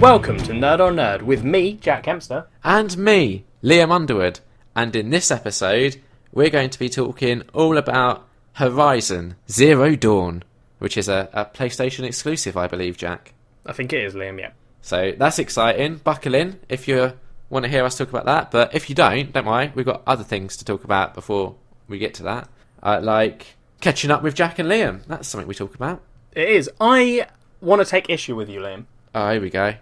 Welcome to Nerd on Nerd with me, Jack Kempster. And me, Liam Underwood. And in this episode, we're going to be talking all about Horizon Zero Dawn, which is a PlayStation exclusive, I believe, Jack. I think it is, Liam, yeah. So that's exciting. Buckle in if you want to hear us talk about that. But if you don't worry, we've got other things to talk about before we get to that. Like catching up with Jack and Liam. That's something we talk about. It is. I want to take issue with you, Liam. Oh, here we go.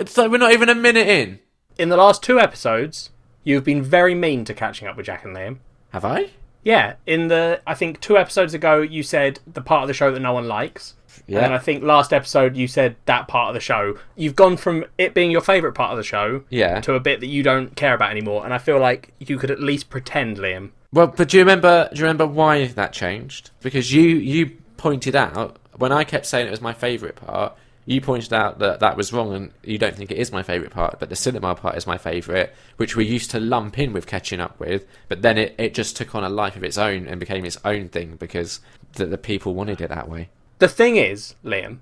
So we're not even a minute in. In the last 2 episodes, you've been very mean to catching up with Jack and Liam. Have I? Yeah. I think 2 episodes ago, you said the part of the show that no one likes. Yeah. And I think last episode you said that part of the show. You've gone from it being your favourite part of the show to a bit that you don't care about anymore. And I feel like you could at least pretend, Liam. Well, but do you remember why that changed? Because you pointed out, when I kept saying it was my favourite part, you pointed out that was wrong and you don't think it is my favourite part, but the cinema part is my favourite, which we used to lump in with catching up with, but then it just took on a life of its own and became its own thing because the people wanted it that way. The thing is, Liam,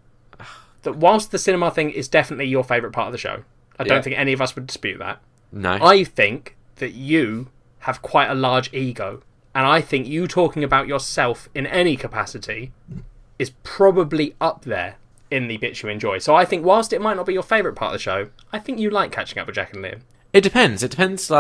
that whilst the cinema thing is definitely your favourite part of the show, I don't think any of us would dispute that. No. I think that you have quite a large ego, and I think you talking about yourself in any capacity is probably up there in the bits you enjoy. So I think whilst it might not be your favourite part of the show, I think you like catching up with Jack and Liam. It depends. It depends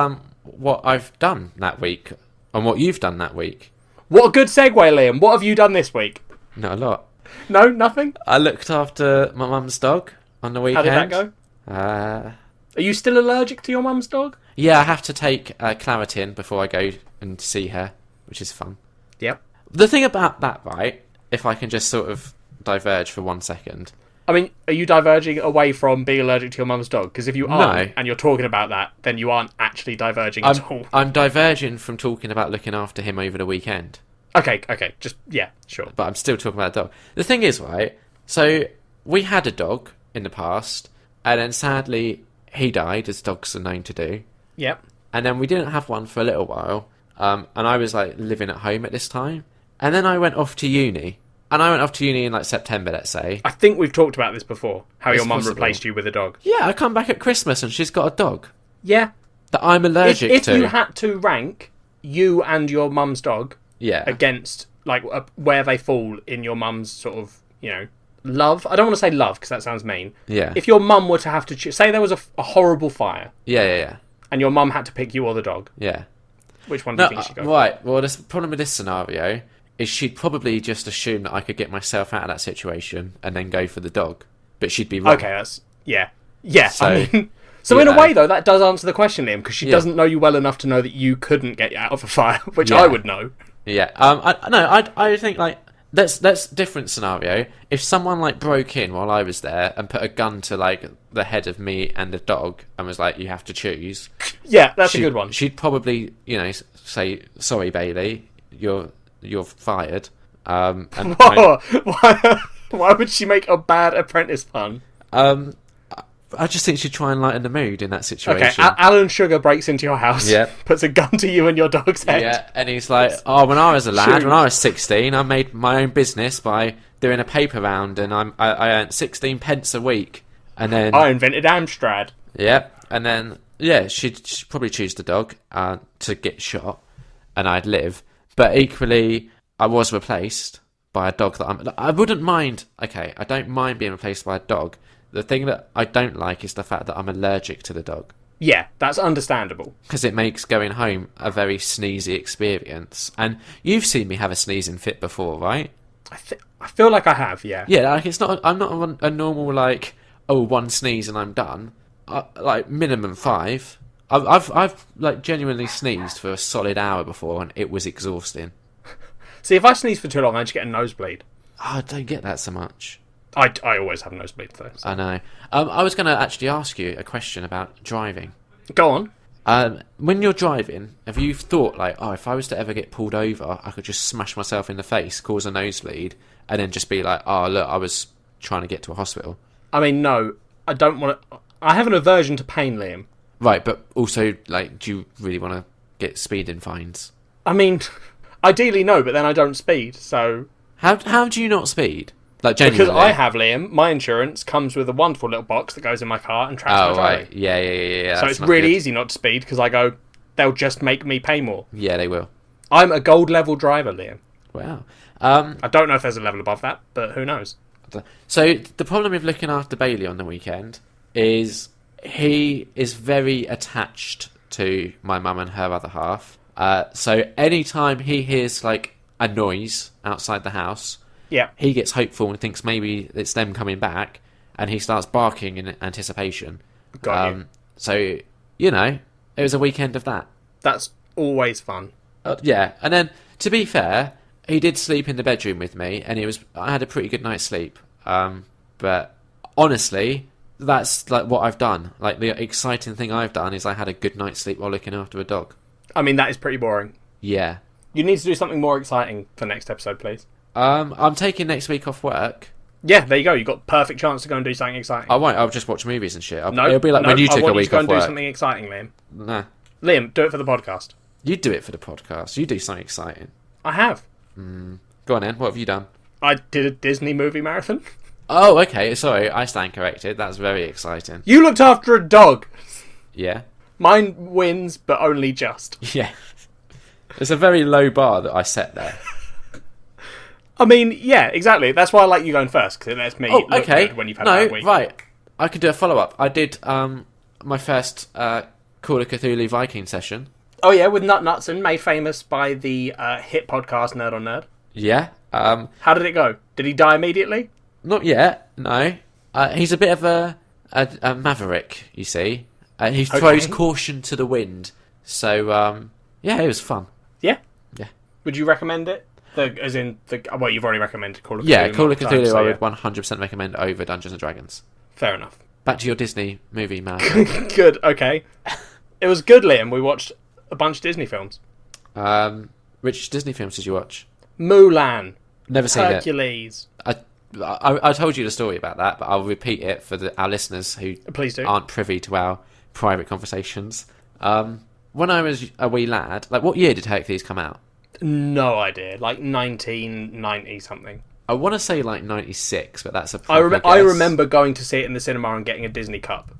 what I've done that week and what you've done that week. What a good segue, Liam. What have you done this week? Not a lot. No, nothing? I looked after my mum's dog on the weekend. How did that go? Are you still allergic to your mum's dog? Yeah, I have to take Claritin before I go and see her, which is fun. Yep. The thing about that, right, if I can just sort of diverge for 1 second. I mean, are you diverging away from being allergic to your mum's dog? Because if you aren't, and you're talking about that, then you aren't actually diverging at all. I'm diverging from talking about looking after him over the weekend. Okay, just, yeah, sure. But I'm still talking about a dog. The thing is, right, so we had a dog in the past, and then sadly he died, as dogs are known to do. Yep. And then we didn't have one for a little while, and I was like living at home at this time. And then I went off to uni. And I went off to uni in like September, let's say. I think we've talked about this before, how your mum replaced you with a dog. Yeah, I come back at Christmas and she's got a dog. Yeah. That I'm allergic to. If you had to rank you and your mum's dog against like where they fall in your mum's sort of, love. I don't want to say love because that sounds mean. Yeah. If your mum were to have to choose, say there was a horrible fire. Yeah. And your mum had to pick you or the dog. Yeah. Which one do you think she'd go for? Right, well, the problem with this scenario is she'd probably just assume that I could get myself out of that situation and then go for the dog. But she'd be wrong. Okay, that's... Yeah. Yeah, So, in a way, though, that does answer the question, Liam, because she doesn't know you well enough to know that you couldn't get out of a fire, which I would know. Yeah. I think, like, that's different scenario. If someone, like, broke in while I was there and put a gun to, like, the head of me and the dog and was like, you have to choose. Yeah, that's a good one. She'd probably, say, sorry, Bailey, you're fired. And why would she make a bad apprentice pun? I just think she'd try and lighten the mood in that situation. Okay, Alan Sugar breaks into your house, puts a gun to you and your dog's head. Yeah, and he's like, when I was a lad, when I was 16, I made my own business by doing a paper round, and I earned 16 pence a week. And then I invented Amstrad. Yeah, and then, she'd probably choose the dog to get shot, and I'd live. But equally, I was replaced by a dog that I wouldn't mind. Okay, I don't mind being replaced by a dog. The thing that I don't like is the fact that I'm allergic to the dog. Yeah, that's understandable. Because it makes going home a very sneezy experience. And you've seen me have a sneezing fit before, right? I feel like I have, yeah. Yeah, like it's not. I'm not a normal like, one sneeze and I'm done. Like minimum 5. I've like genuinely sneezed for a solid hour before, and it was exhausting. See, if I sneeze for too long, I just get a nosebleed. Oh, I don't get that so much. I always have a nosebleed though. So. I know. I was going to actually ask you a question about driving. Go on. When you're driving, have you thought like, if I was to ever get pulled over, I could just smash myself in the face, cause a nosebleed, and then just be like, look, I was trying to get to a hospital? I mean, no, I don't want to. I have an aversion to pain, Liam. Right, but also, like, do you really want to get speeding fines? I mean, ideally no, but then I don't speed, so... How do you not speed? Like, genuinely. Because I have, Liam, my insurance comes with a wonderful little box that goes in my car and tracks my driving. Right. Yeah. So it's really easy not to speed because I go, they'll just make me pay more. Yeah, they will. I'm a gold level driver, Liam. Wow. I don't know if there's a level above that, but who knows? So the problem with looking after Bailey on the weekend is he is very attached to my mum and her other half. So anytime he hears like a noise outside the house, he gets hopeful and thinks maybe it's them coming back, and he starts barking in anticipation. Got you. So, you know, it was a weekend of that. That's always fun. Yeah, and then, to be fair, he did sleep in the bedroom with me, and I had a pretty good night's sleep. But honestly, that's like what I've done. Like, the exciting thing I've done is I had a good night's sleep while looking after a dog. I mean, that is pretty boring. Yeah. You need to do something more exciting for next episode, please. I'm taking next week off work. Yeah, there you go. You've got perfect chance to go and do something exciting. I won't. I'll just watch movies and shit. No, it'll be like when you took a week off I want you to go and do work. something exciting, Liam. Nah. Liam, do it for the podcast. You do it for the podcast. You do something exciting. I have. Go on then. What have you done? I did a Disney movie marathon. Oh, okay. Sorry, I stand corrected. That's very exciting. You looked after a dog. Yeah. Mine wins, but only just. Yeah. It's a very low bar that I set there. I mean, yeah, exactly. That's why I like you going first, because it lets me look good when you've had that week. Right. I could do a follow-up. I did my first Call of Cthulhu Viking session. Oh, yeah, with Knut Knutson, made famous by the hit podcast Nerd on Nerd. Yeah. How did it go? Did he die immediately? Not yet, no. He's a bit of a maverick, you see. He throws caution to the wind. So, yeah, it was fun. Yeah? Yeah. Would you recommend it? Well, you've already recommended Call of Cthulhu. Yeah, Call of Cthulhu so I would 100% recommend over Dungeons & Dragons. Fair enough. Back to your Disney movie, man. Good, okay. It was good, Liam. We watched a bunch of Disney films. Which Disney films did you watch? Mulan. Never seen Hercules. I told you the story about that, but I'll repeat it for our listeners who Please do. aren't privy to our private conversations. When I was a wee lad, like, what year did Hercules come out? No idea. Like 1990 something. I want to say like 96, but that's a I guess. remember going to see it in the cinema and getting a Disney cup.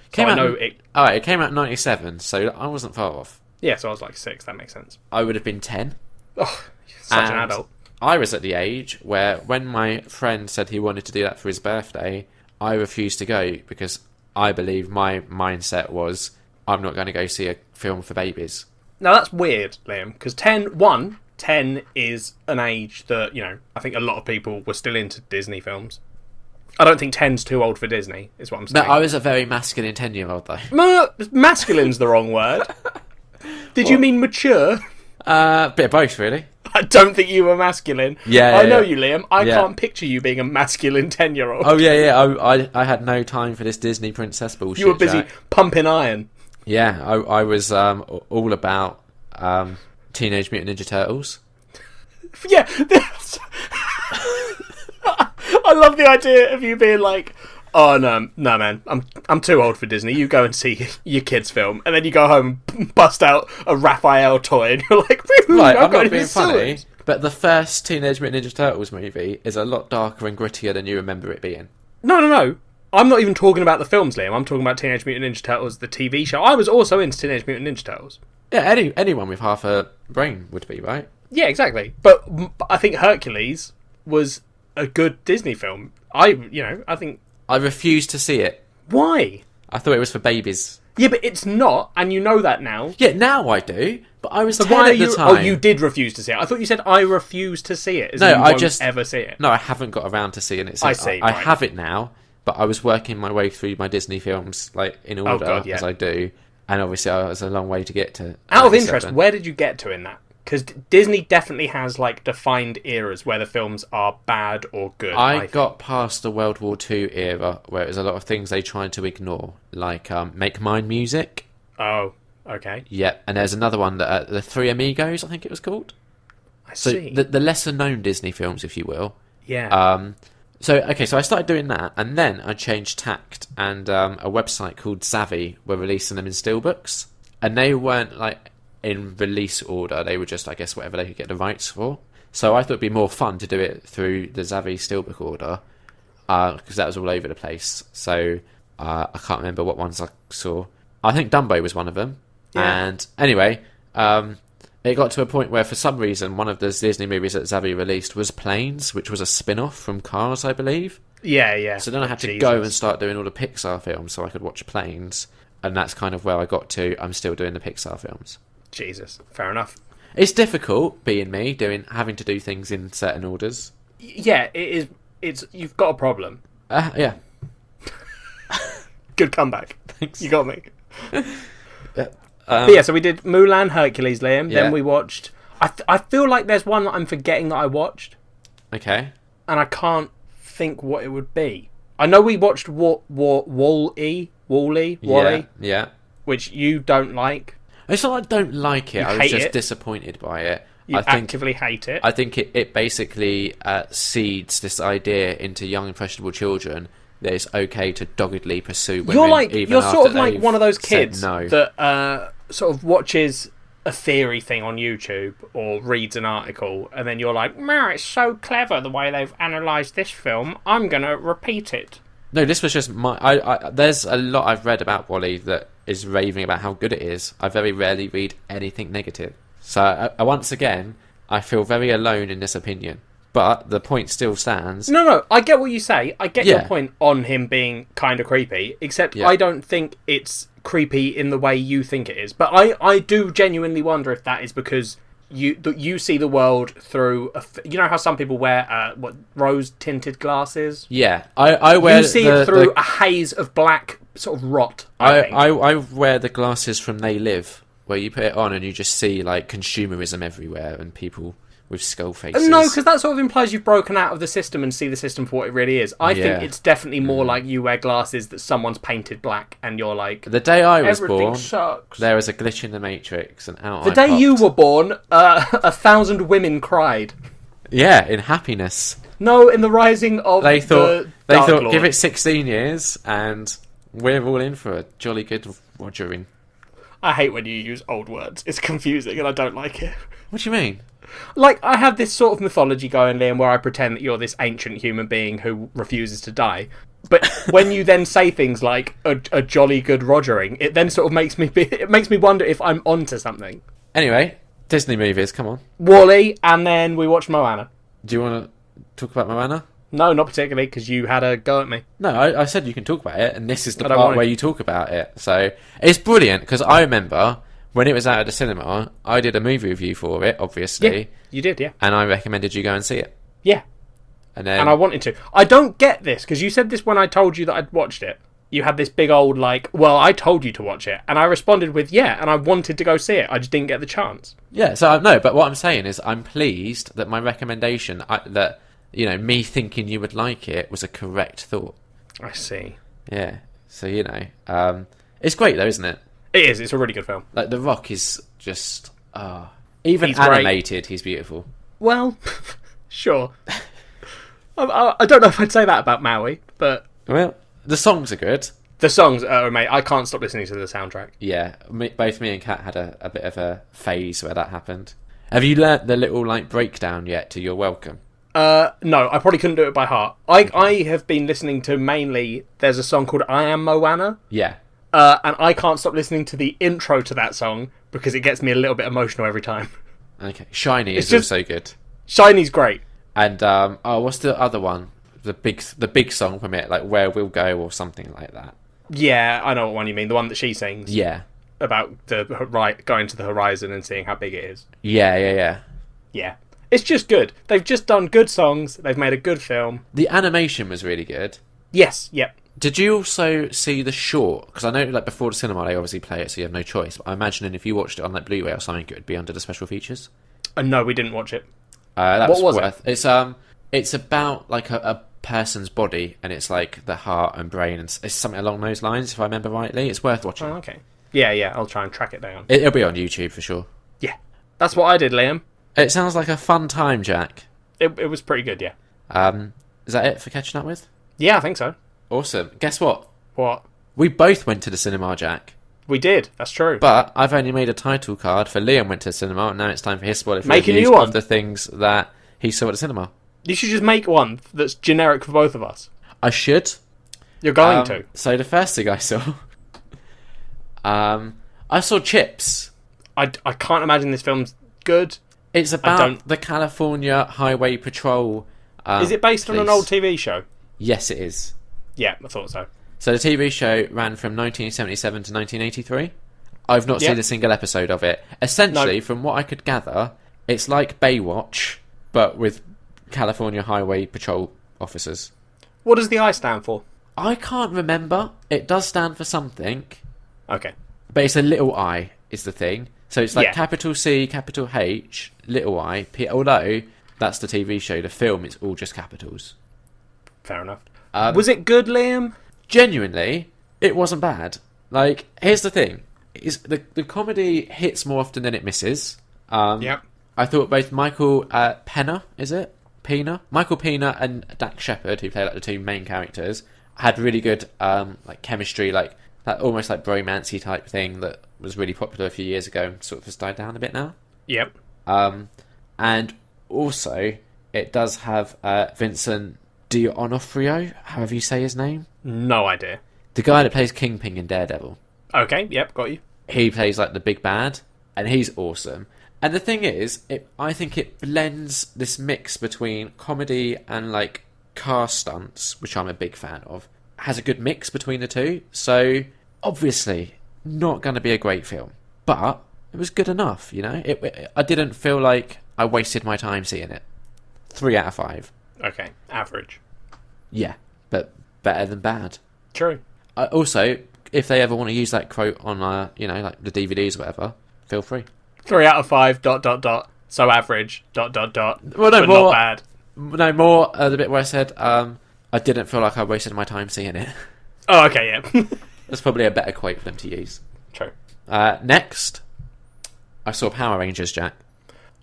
It came out in 97, so I wasn't far off. Yeah, so I was like 6, that makes sense. I would have been 10. Oh, such an adult. I was at the age where when my friend said he wanted to do that for his birthday, I refused to go because I believe my mindset was, I'm not going to go see a film for babies. Now that's weird, Liam, because 10 is an age that, you know, I think a lot of people were still into Disney films. I don't think 10's too old for Disney, is what I'm saying. No, I was a very masculine 10-year-old, though. Masculine's the wrong word. Did you mean mature? Bit of both, really. I don't think you were masculine. Yeah, I know you, Liam. I Yeah. can't picture you being a masculine 10-year-old. Oh, yeah. I had no time for this Disney princess bullshit. You were busy Jack. pumping iron. Yeah, I was all about Teenage Mutant Ninja Turtles. Yeah. I love the idea of you being like, oh, no, man, I'm too old for Disney. You go and see your kids' film. And then you go home and bust out a Raphael toy and you're like, Right, I'm not being funny, but the first Teenage Mutant Ninja Turtles movie is a lot darker and grittier than you remember it being. No. I'm not even talking about the films, Liam. I'm talking about Teenage Mutant Ninja Turtles, the TV show. I was also into Teenage Mutant Ninja Turtles. Yeah, anyone with half a brain would be, right? Yeah, exactly. But I think Hercules was a good Disney film. I think... I refused to see it. Why? I thought it was for babies. Yeah, but it's not, and you know that now. Yeah, now I do, but I was So 10 why are at the you... time. Oh, you did refuse to see it. I thought you said, I refuse to see it. No, you I won't just... ever see it. No, I haven't got around to seeing it. So I see, I right. have it now, but I was working my way through my Disney films, like, in order, God, yeah. as I do, and obviously I was a long way to get to... Out of 97. interest, where did you get to in that? Because Disney definitely has, like, defined eras where the films are bad or good. I got past the World War II era, where it was a lot of things they tried to ignore, like Make Mine Music. Oh, okay. Yep, and there's another one, that the Three Amigos, I think it was called. I So see. the lesser-known Disney films, if you will. Yeah. So I started doing that, and then I changed tact, and a website called Savvy were releasing them in steelbooks, and they weren't, like, in release order. They were just, I guess, whatever they could get the rights for. So I thought it'd be more fun to do it through the Zavi still recorder, because that was all over the place. So I can't remember what ones I saw. I think Dumbo was one of them. Yeah. And anyway, it got to a point where for some reason one of the Disney movies that Zavi released was Planes, which was a spin-off from Cars, I believe. Yeah. So then I had to go and start doing all the Pixar films so I could watch Planes. And that's kind of where I got to. I'm still doing the Pixar films. Jesus, fair enough. It's difficult being me, having to do things in certain orders. Yeah, it is. You've got a problem. Yeah. Good comeback. Thanks. You got me. But yeah, so we did Mulan, Hercules, Liam. Yeah. Then we watched. I feel like there's one that I'm forgetting that I watched. Okay. And I can't think what it would be. I know we watched Wall-E. Yeah. Which you don't like. It's not I don't like it. I was just disappointed by it. I actively hate it. I think it basically seeds this idea into young impressionable children that it's okay to doggedly pursue women. You're sort of like one of those kids that sort of watches a theory thing on YouTube or reads an article, and then you're like, "Man, it's so clever the way they've analysed this film. I'm gonna repeat it." No, this was just there's a lot I've read about WALL-E that is raving about how good it is. I very rarely read anything negative. So, once again, I feel very alone in this opinion. But the point still stands. No, I get what you say. I get your point on him being kind of creepy, except I don't think it's creepy in the way you think it is. But I do genuinely wonder if that is because you see the world through you know how some people wear rose tinted glasses. Yeah, I wear. You see it through a haze of black sort of rot. I wear the glasses from They Live, where you put it on and you just see like consumerism everywhere and people with skull faces. No, because that sort of implies you've broken out of the system and see the system for what it really is. I think it's definitely more like you wear glasses that someone's painted black and you're like... The day I was born, sucks. There was a glitch in the Matrix and out The day you were born, 1,000 women cried. Yeah, in happiness. No, in the rising of They thought, Lord. give it 16 years and we're all in for a jolly good rogering. I hate when you use old words. It's confusing and I don't like it. What do you mean? Like, I have this sort of mythology going, Liam, where I pretend that you're this ancient human being who refuses to die. But when you then say things like a jolly good rogering, it then sort of makes me wonder if I'm onto something. Anyway, Disney movies, come on. WALL-E, and then we watched Moana. Do you want to talk about Moana? No, not particularly, because you had a go at me. No, I said you can talk about it, and this is the part where you talk about it. So, it's brilliant, because I remember... when it was out at the cinema, I did a movie review for it, obviously. Yeah, you did, yeah. And I recommended you go and see it. Yeah. And I wanted to. I don't get this, because you said this when I told you that I'd watched it. You had this big old, like, well, I told you to watch it. And I responded with, yeah, and I wanted to go see it. I just didn't get the chance. Yeah, so, no, but what I'm saying is I'm pleased that my recommendation, that, you know, me thinking you would like it was a correct thought. I see. Yeah. So, you know, it's great, though, isn't it? It is. It's a really good film. Like, The Rock is just... even he's animated, he's beautiful. Well, sure. I don't know if I'd say that about Maui, but... Well, the songs are good. The songs are, mate, I can't stop listening to the soundtrack. Yeah, both me and Kat had a bit of a phase where that happened. Have you learnt the little, like, breakdown yet to You're Welcome? No, I probably couldn't do it by heart. I have been listening to mainly... There's a song called I Am Moana. Yeah. And I can't stop listening to the intro to that song because it gets me a little bit emotional every time. Okay. Shiny is also good. Shiny's great. And, what's the other one? The big song from it, like Where We'll Go or something like that. Yeah, I know what one you mean. The one that she sings. Yeah. About going to the horizon and seeing how big it is. Yeah. Yeah. It's just good. They've just done good songs. They've made a good film. The animation was really good. Yes, yep. Did you also see the short? Because I know, like, before the cinema, they obviously play it, so you have no choice. But I imagine if you watched it on, like, Blu-ray or something, it would be under the special features. No, we didn't watch it. What was it? It's about, like, a person's body, and it's, like, the heart and brain, and it's something along those lines, if I remember rightly. It's worth watching. Oh, okay. Yeah, I'll try and track it down. It'll be on YouTube, for sure. Yeah. That's what I did, Liam. It sounds like a fun time, Jack. It was pretty good, yeah. Is that it for catching up with? Yeah, I think so. Awesome. Guess what? What? We both went to the cinema, Jack. We did. That's true. But I've only made a title card for Liam went to the cinema, and now it's time for his spoiler Make a reviews new one. of the things that he saw at the cinema. You should just make one that's generic for both of us. I should. You're going to. So the first thing I saw, I saw Chips. I can't imagine this film's good. It's about the California Highway Patrol. Is it based on an old TV show? Yes, it is. Yeah, I thought so. So the TV show ran from 1977 to 1983. I've not seen a single episode of it. Essentially, from what I could gather, it's like Baywatch, but with California Highway Patrol officers. What does the I stand for? I can't remember. It does stand for something. Okay. But it's a little I, is the thing. So it's like Yeah. capital C, capital H, little I, P. Although, that's the TV show. The film, it's all just capitals. Fair enough. Was it good, Liam? Genuinely, it wasn't bad. Like, here's the thing. The comedy hits more often than it misses. Yep. I thought both Michael Peña, is it? Peña? Michael Peña and Dax Shepard, who play like the two main characters, had really good like chemistry, like that almost like bromance-y type thing that was really popular a few years ago and sort of has died down a bit now. Yep. And also, it does have Vincent D'Onofrio, however you say his name. No idea. The guy that plays Kingpin in Daredevil. Okay, yep, got you. He plays like the big bad, and he's awesome. And the thing is, I think it blends this mix between comedy and like car stunts, which I'm a big fan of. Has a good mix between the two. So obviously, not going to be a great film, but it was good enough. You know, I didn't feel like I wasted my time seeing it. 3 out of 5. Okay, average. Yeah, but better than bad. True. Also, if they ever want to use that quote on, like the DVDs or whatever, feel free. 3 out of 5. ... So average. ... Well, no, but more, not bad. No, more the bit where I said I didn't feel like I wasted my time seeing it. Oh, okay, yeah. That's probably a better quote for them to use. True. Next, I saw Power Rangers, Jack.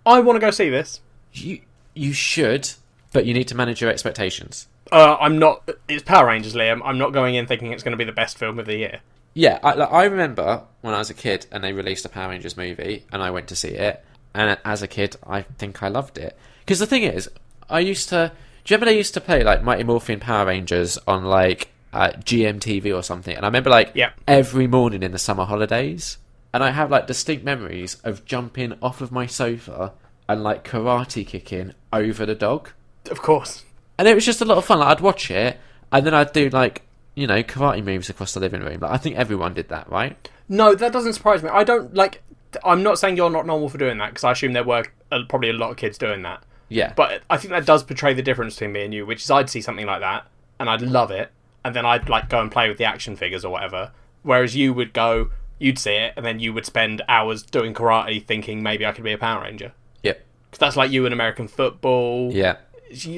I want to go see this. You should, but you need to manage your expectations. I'm not... It's Power Rangers, Liam. I'm not going in thinking it's going to be the best film of the year. Yeah, I remember when I was a kid and they released a Power Rangers movie and I went to see it. And as a kid, I think I loved it. Because the thing is, I used to... Do you remember they used to play like Mighty Morphin Power Rangers on like GMTV or something? And I remember like every morning in the summer holidays. And I have like distinct memories of jumping off of my sofa and like karate kicking over the dog. Of course. And it was just a lot of fun. Like, I'd watch it and then I'd do like, you know, karate moves across the living room. Like, I think everyone did that, right? No, that doesn't surprise me. I don't like... I'm not saying you're not normal for doing that, because I assume there were probably a lot of kids doing that. Yeah. But I think that does portray the difference between me and you, which is I'd see something like that, and I'd love it, and then I'd like go and play with the action figures or whatever. Whereas you would go, you'd see it, and then you would spend hours doing karate thinking maybe I could be a Power Ranger. Yep. Because that's like you in American football. Yeah.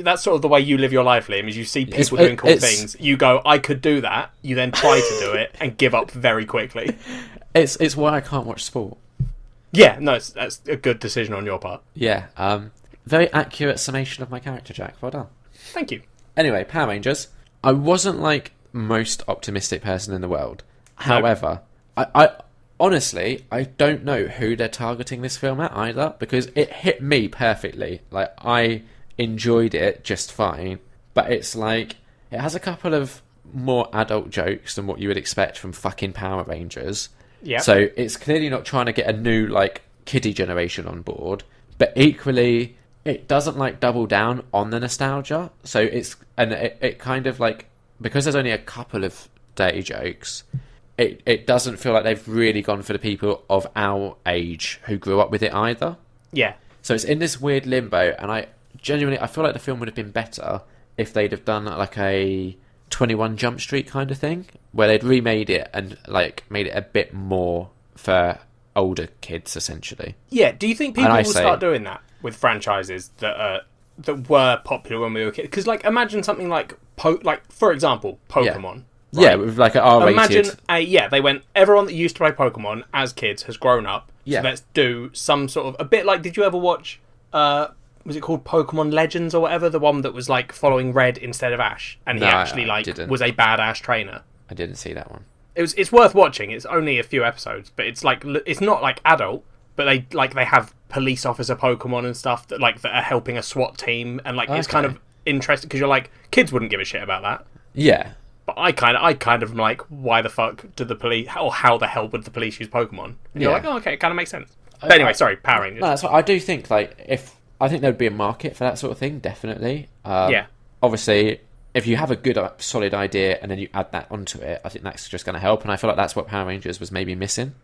That's sort of the way you live your life, Liam, is you see people doing cool things. You go, I could do that. You then try to do it and give up very quickly. It's why I can't watch sport. Yeah, no, that's a good decision on your part. Yeah, very accurate summation of my character, Jack. Well done. Thank you. Anyway, Power Rangers. I wasn't like most optimistic person in the world. However, I honestly, I don't know who they're targeting this film at either, because it hit me perfectly. Like, I enjoyed it just fine, but it's like, it has a couple of more adult jokes than what you would expect from fucking Power Rangers. Yeah. So it's clearly not trying to get a new, like, kiddie generation on board, but equally, it doesn't, like, double down on the nostalgia. So it kind of, like, because there's only a couple of dirty jokes, it doesn't feel like they've really gone for the people of our age who grew up with it either. Yeah. So it's in this weird limbo, and I feel like the film would have been better if they'd have done like a 21 Jump Street kind of thing, where they'd remade it and like made it a bit more for older kids, essentially. Yeah. Do you think people will start doing that with franchises that were popular when we were kids? Because like, imagine something like for example, Pokemon. Yeah, right? Yeah, with like an R-rated. Imagine they went, everyone that used to play Pokemon as kids has grown up. Yeah. So let's do some sort of a bit like. Did you ever watch? Was it called Pokemon Legends or whatever? The one that was like following Red instead of Ash, and he actually was a badass trainer. I didn't see that one. It's worth watching. It's only a few episodes, but it's like it's not like adult, but they have police officer Pokemon and stuff that are helping a SWAT team, and it's kind of interesting because you're like, kids wouldn't give a shit about that. Yeah. But I kind of am like, why the fuck do the police, or how the hell would the police use Pokemon? And you're like, oh, okay, it kind of makes sense. But anyway, sorry, Power Rangers. No, that's what I do think. I think there'd be a market for that sort of thing, definitely. Yeah. Obviously, if you have a good, solid idea and then you add that onto it, I think that's just going to help. And I feel like that's what Power Rangers was maybe missing.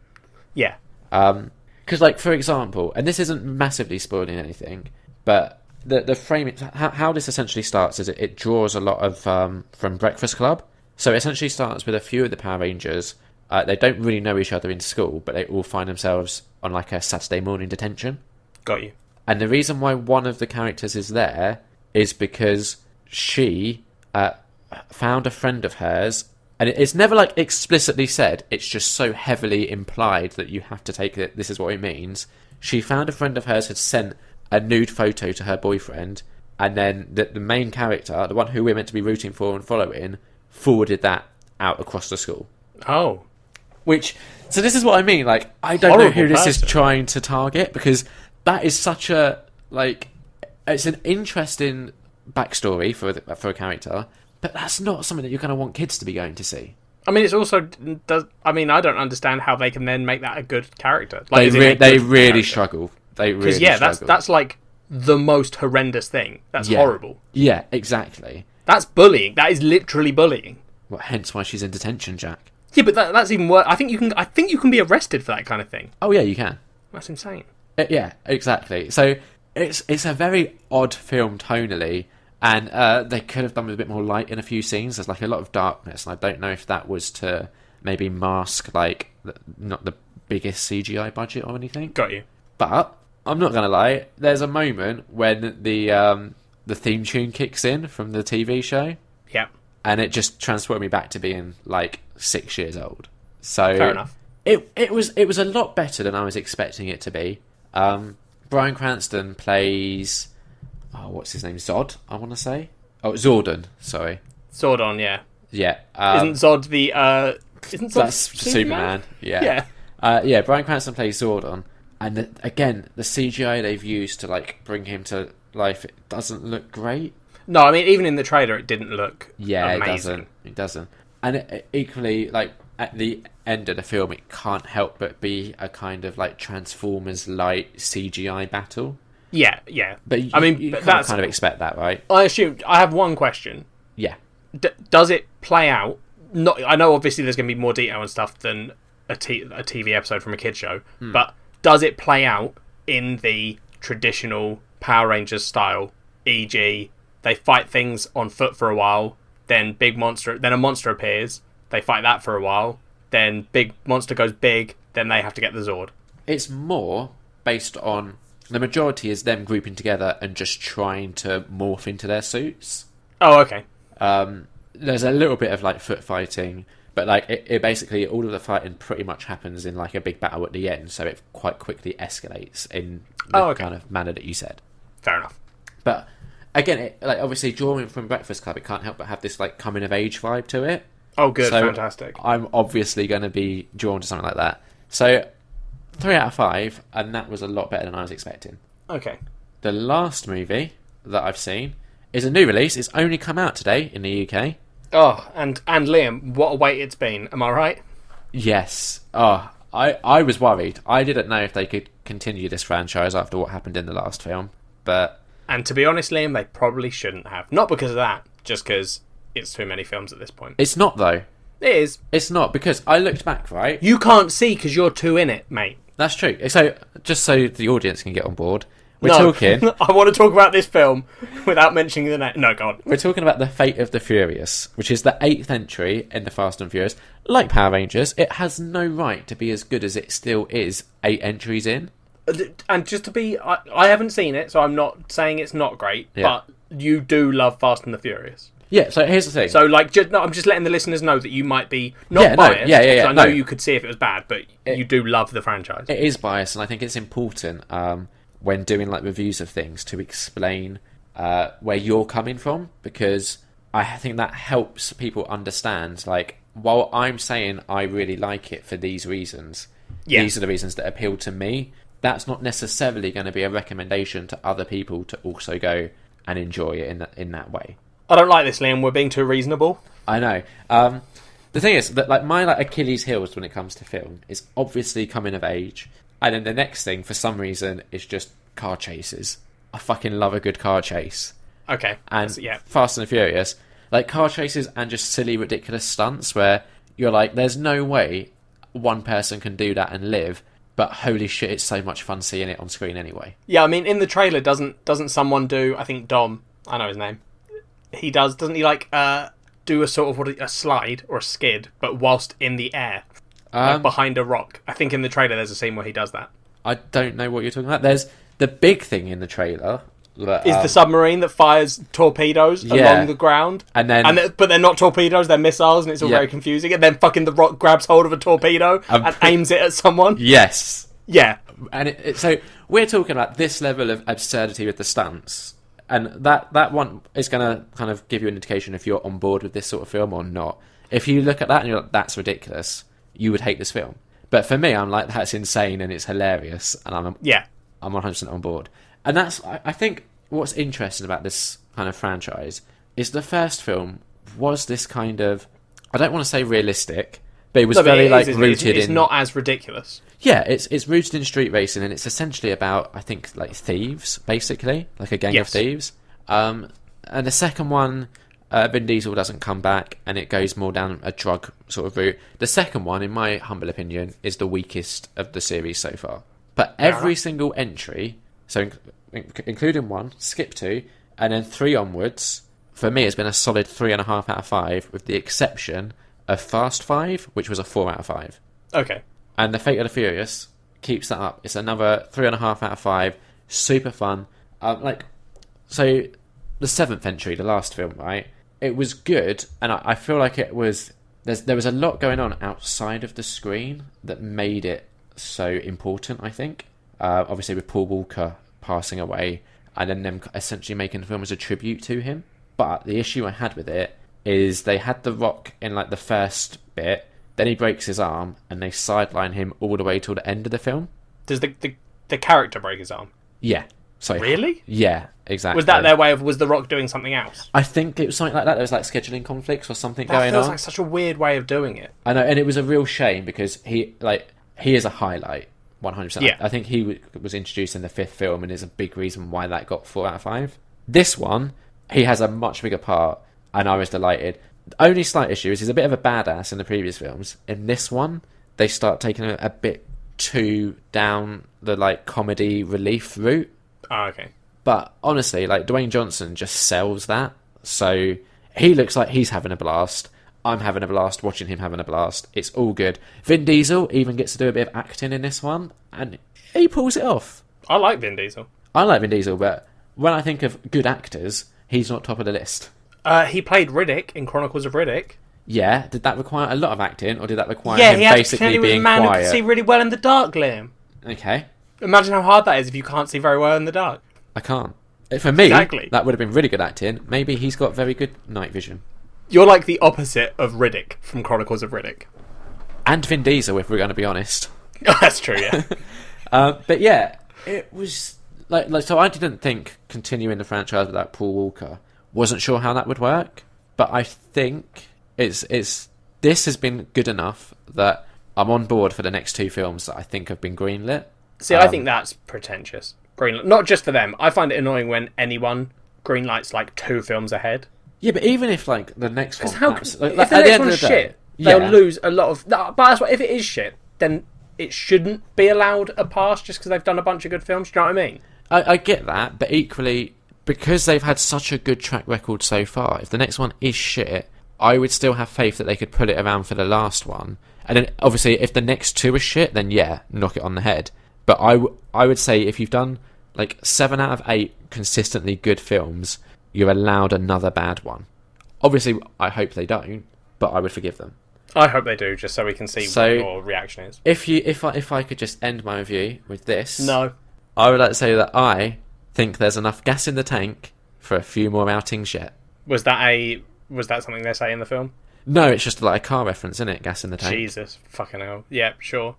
Yeah. Because, for example, and this isn't massively spoiling anything, but the frame, how this essentially starts is it draws a lot of from Breakfast Club. So it essentially starts with a few of the Power Rangers. They don't really know each other in school, but they all find themselves on a Saturday morning detention. Got you. And the reason why one of the characters is there is because she found a friend of hers, and it's never explicitly said, it's just so heavily implied that you have to take it, this is what it means. She found a friend of hers had sent a nude photo to her boyfriend, and then the main character, the one who we're meant to be rooting for and following, forwarded that out across the school. Oh. So this is what I mean, I don't know who this is trying to target, because that is such a, it's an interesting backstory for a character, but that's not something that you're going to want kids to be going to see. I mean, it's also I don't understand how they can then make that a good character. They really struggle. They really struggle. That's the most horrendous thing. That's horrible. Yeah, exactly. That's bullying. That is literally bullying. Well, hence why she's in detention, Jack. Yeah, but that's even worse. I think you can be arrested for that kind of thing. Oh yeah, you can. That's insane. Yeah, exactly. So it's a very odd film tonally, and they could have done with a bit more light in a few scenes. There's a lot of darkness, and I don't know if that was to maybe mask not the biggest CGI budget or anything. Got you. But I'm not gonna lie. There's a moment when the theme tune kicks in from the TV show. Yeah. And it just transported me back to being 6 years old. So fair enough. It was a lot better than I was expecting it to be. Bryan Cranston plays, what's his name? Zod, I want to say. Oh, Zordon. Sorry. Zordon, yeah. Yeah. Isn't Zod the? Isn't Zod that's Superman? Yeah. Yeah. Bryan Cranston plays Zordon, and again, the CGI they've used to bring him to life, it doesn't look great. No, I mean, even in the trailer, it didn't look amazing. It doesn't. And equally, at the end of the film, it can't help but be a kind of Transformers-light CGI battle. Yeah, yeah. But you kind of expect that, right? I have one question. Yeah. Does it play out? I know, obviously, there's going to be more detail and stuff than a TV episode from a kids show, but does it play out in the traditional Power Rangers style, e.g., they fight things on foot for a while, then a monster appears, they fight that for a while, then big monster goes big, then they have to get the Zord? It's more based on, the majority is them grouping together and just trying to morph into their suits. Oh, okay. There's a little bit of foot fighting, but it basically, all of the fighting pretty much happens in a big battle at the end, so it quite quickly escalates in the kind of manner that you said. Fair enough. But again, obviously drawing from Breakfast Club, it can't help but have this coming of age vibe to it. Oh, good, so fantastic. I'm obviously going to be drawn to something like that. So 3 out of 5, and that was a lot better than I was expecting. Okay. The last movie that I've seen is a new release. It's only come out today in the UK. Oh, and Liam, what a wait it's been. Am I right? Yes. Oh, I was worried. I didn't know if they could continue this franchise after what happened in the last film, but... And to be honest, Liam, they probably shouldn't have. Not because of that, just because it's too many films at this point. It's not, though. It is. It's not, because I looked back, right? You can't see because you're too in it, mate. That's true. So, just so the audience can get on board, talking... I want to talk about this film without mentioning the name. No, go on. We're talking about The Fate of the Furious, which is the 8th entry in the Fast and Furious. Like Power Rangers, it has no right to be as good as it still is 8 entries in. And just to be... I haven't seen it, so I'm not saying it's not great, but you do love Fast and the Furious. Yeah, so here's the thing. So, I'm just letting the listeners know that you might be not biased. I know you could see if it was bad, but you do love the franchise. It is biased, and I think it's important when doing reviews of things to explain where you're coming from, because I think that helps people understand, while I'm saying I really like it for these reasons, these are the reasons that appeal to me. that's not necessarily going to be a recommendation to other people to also go and enjoy it in that way. I don't like this, Liam. We're being too reasonable. I know. The thing is that my Achilles' heels when it comes to film is obviously coming of age, and then the next thing for some reason is just car chases. I fucking love a good car chase. Okay. And Fast and Furious, like car chases and just silly ridiculous stunts where you're like, there's no way one person can do that and live, but holy shit, it's so much fun seeing it on screen anyway. Yeah, I mean, in the trailer, doesn't someone do? I think Dom. I know his name. He doesn't he do a sort of a slide or a skid, but whilst in the air, behind a rock. I think in the trailer there's a scene where he does that. I don't know what you're talking about. There's the big thing in the trailer that, is the submarine that fires torpedoes along the ground, but they're not torpedoes, they're missiles, and it's all very confusing. And then fucking the Rock grabs hold of a torpedo and aims it at someone. Yes, yeah, and so we're talking about this level of absurdity with the stunts. And that one is going to kind of give you an indication if you're on board with this sort of film or not. If you look at that and you're like, that's ridiculous, you would hate this film. But for me, I'm like, that's insane and it's hilarious, and I'm 100% on board. And that's, I think, what's interesting about this kind of franchise is the first film was this kind of, I don't want to say realistic, but it was rooted in... It's not as ridiculous. Yeah, it's rooted in street racing, and it's essentially about, I think, like thieves, basically, like a gang of thieves. And the second one, Vin Diesel doesn't come back, and it goes more down a drug sort of route. The second one, in my humble opinion, is the weakest of the series so far. But every single entry, so including 1, skip 2, and then 3 onwards, for me, has been a solid 3.5 out of 5, with the exception of Fast 5, which was a 4 out of 5. Okay. And The Fate of the Furious keeps that up. It's another 3.5 out of 5. Super fun. So the 7th entry, the last film, right? It was good, and I feel like it was... There was a lot going on outside of the screen that made it so important, I think. Obviously with Paul Walker passing away, and then them essentially making the film as a tribute to him. But the issue I had with it is they had The Rock in like the first bit, then he breaks his arm, and they sideline him all the way till the end of the film. Does the character break his arm? Yeah. So really? Yeah, exactly. Was that their way of... Was The Rock doing something else? I think it was something like that. There was like scheduling conflicts or something going on. That feels like such a weird way of doing it. I know, and it was a real shame because he is a highlight, 100%. Yeah. I think he was introduced in the 5th film and is a big reason why that got 4 out of 5. This one, he has a much bigger part, and I was delighted. The only slight issue is he's a bit of a badass in the previous films. In this one, they start taking a bit too down the like comedy relief route. Oh, okay. But honestly, like Dwayne Johnson just sells that. So he looks like he's having a blast. I'm having a blast watching him having a blast. It's all good. Vin Diesel even gets to do a bit of acting in this one, and he pulls it off. I like Vin Diesel. I like Vin Diesel, but when I think of good actors, he's not top of the list. He played Riddick in Chronicles of Riddick. Yeah, did that require a lot of acting, or did that require him basically being man quiet? Who could see really well in the dark, Liam. Okay. Imagine how hard that is if you can't see very well in the dark. I can't. For me, that would have been really good acting. Maybe he's got very good night vision. You're like the opposite of Riddick from Chronicles of Riddick. And Vin Diesel, if we're going to be honest. That's true, yeah. But yeah, it was... So I didn't think continuing the franchise without Paul Walker. Wasn't sure how that would work. But I think this has been good enough that I'm on board for the next 2 films that I think have been greenlit. See, I think that's pretentious. Greenlight, not just for them. I find it annoying when anyone greenlights like 2 films ahead. Yeah, but even if like the next one, if the next one's shit, they'll lose a lot of. But that's what. If it is shit, then it shouldn't be allowed a pass just because they've done a bunch of good films. Do you know what I mean? I get that, but equally because they've had such a good track record so far, if the next one is shit, I would still have faith that they could pull it around for the last one. And then obviously, if the next 2 are shit, then yeah, knock it on the head. But I would say if you've done like 7 out of 8 consistently good films, you're allowed another bad one. Obviously, I hope they don't, but I would forgive them. I hope they do, just so we can see what your reaction is. If I could just end my review with this, no, I would like to say that I think there's enough gas in the tank for a few more outings yet. Was that something they say in the film? No, it's just like a car reference, isn't it? Gas in the tank. Jesus fucking hell. Yeah, sure.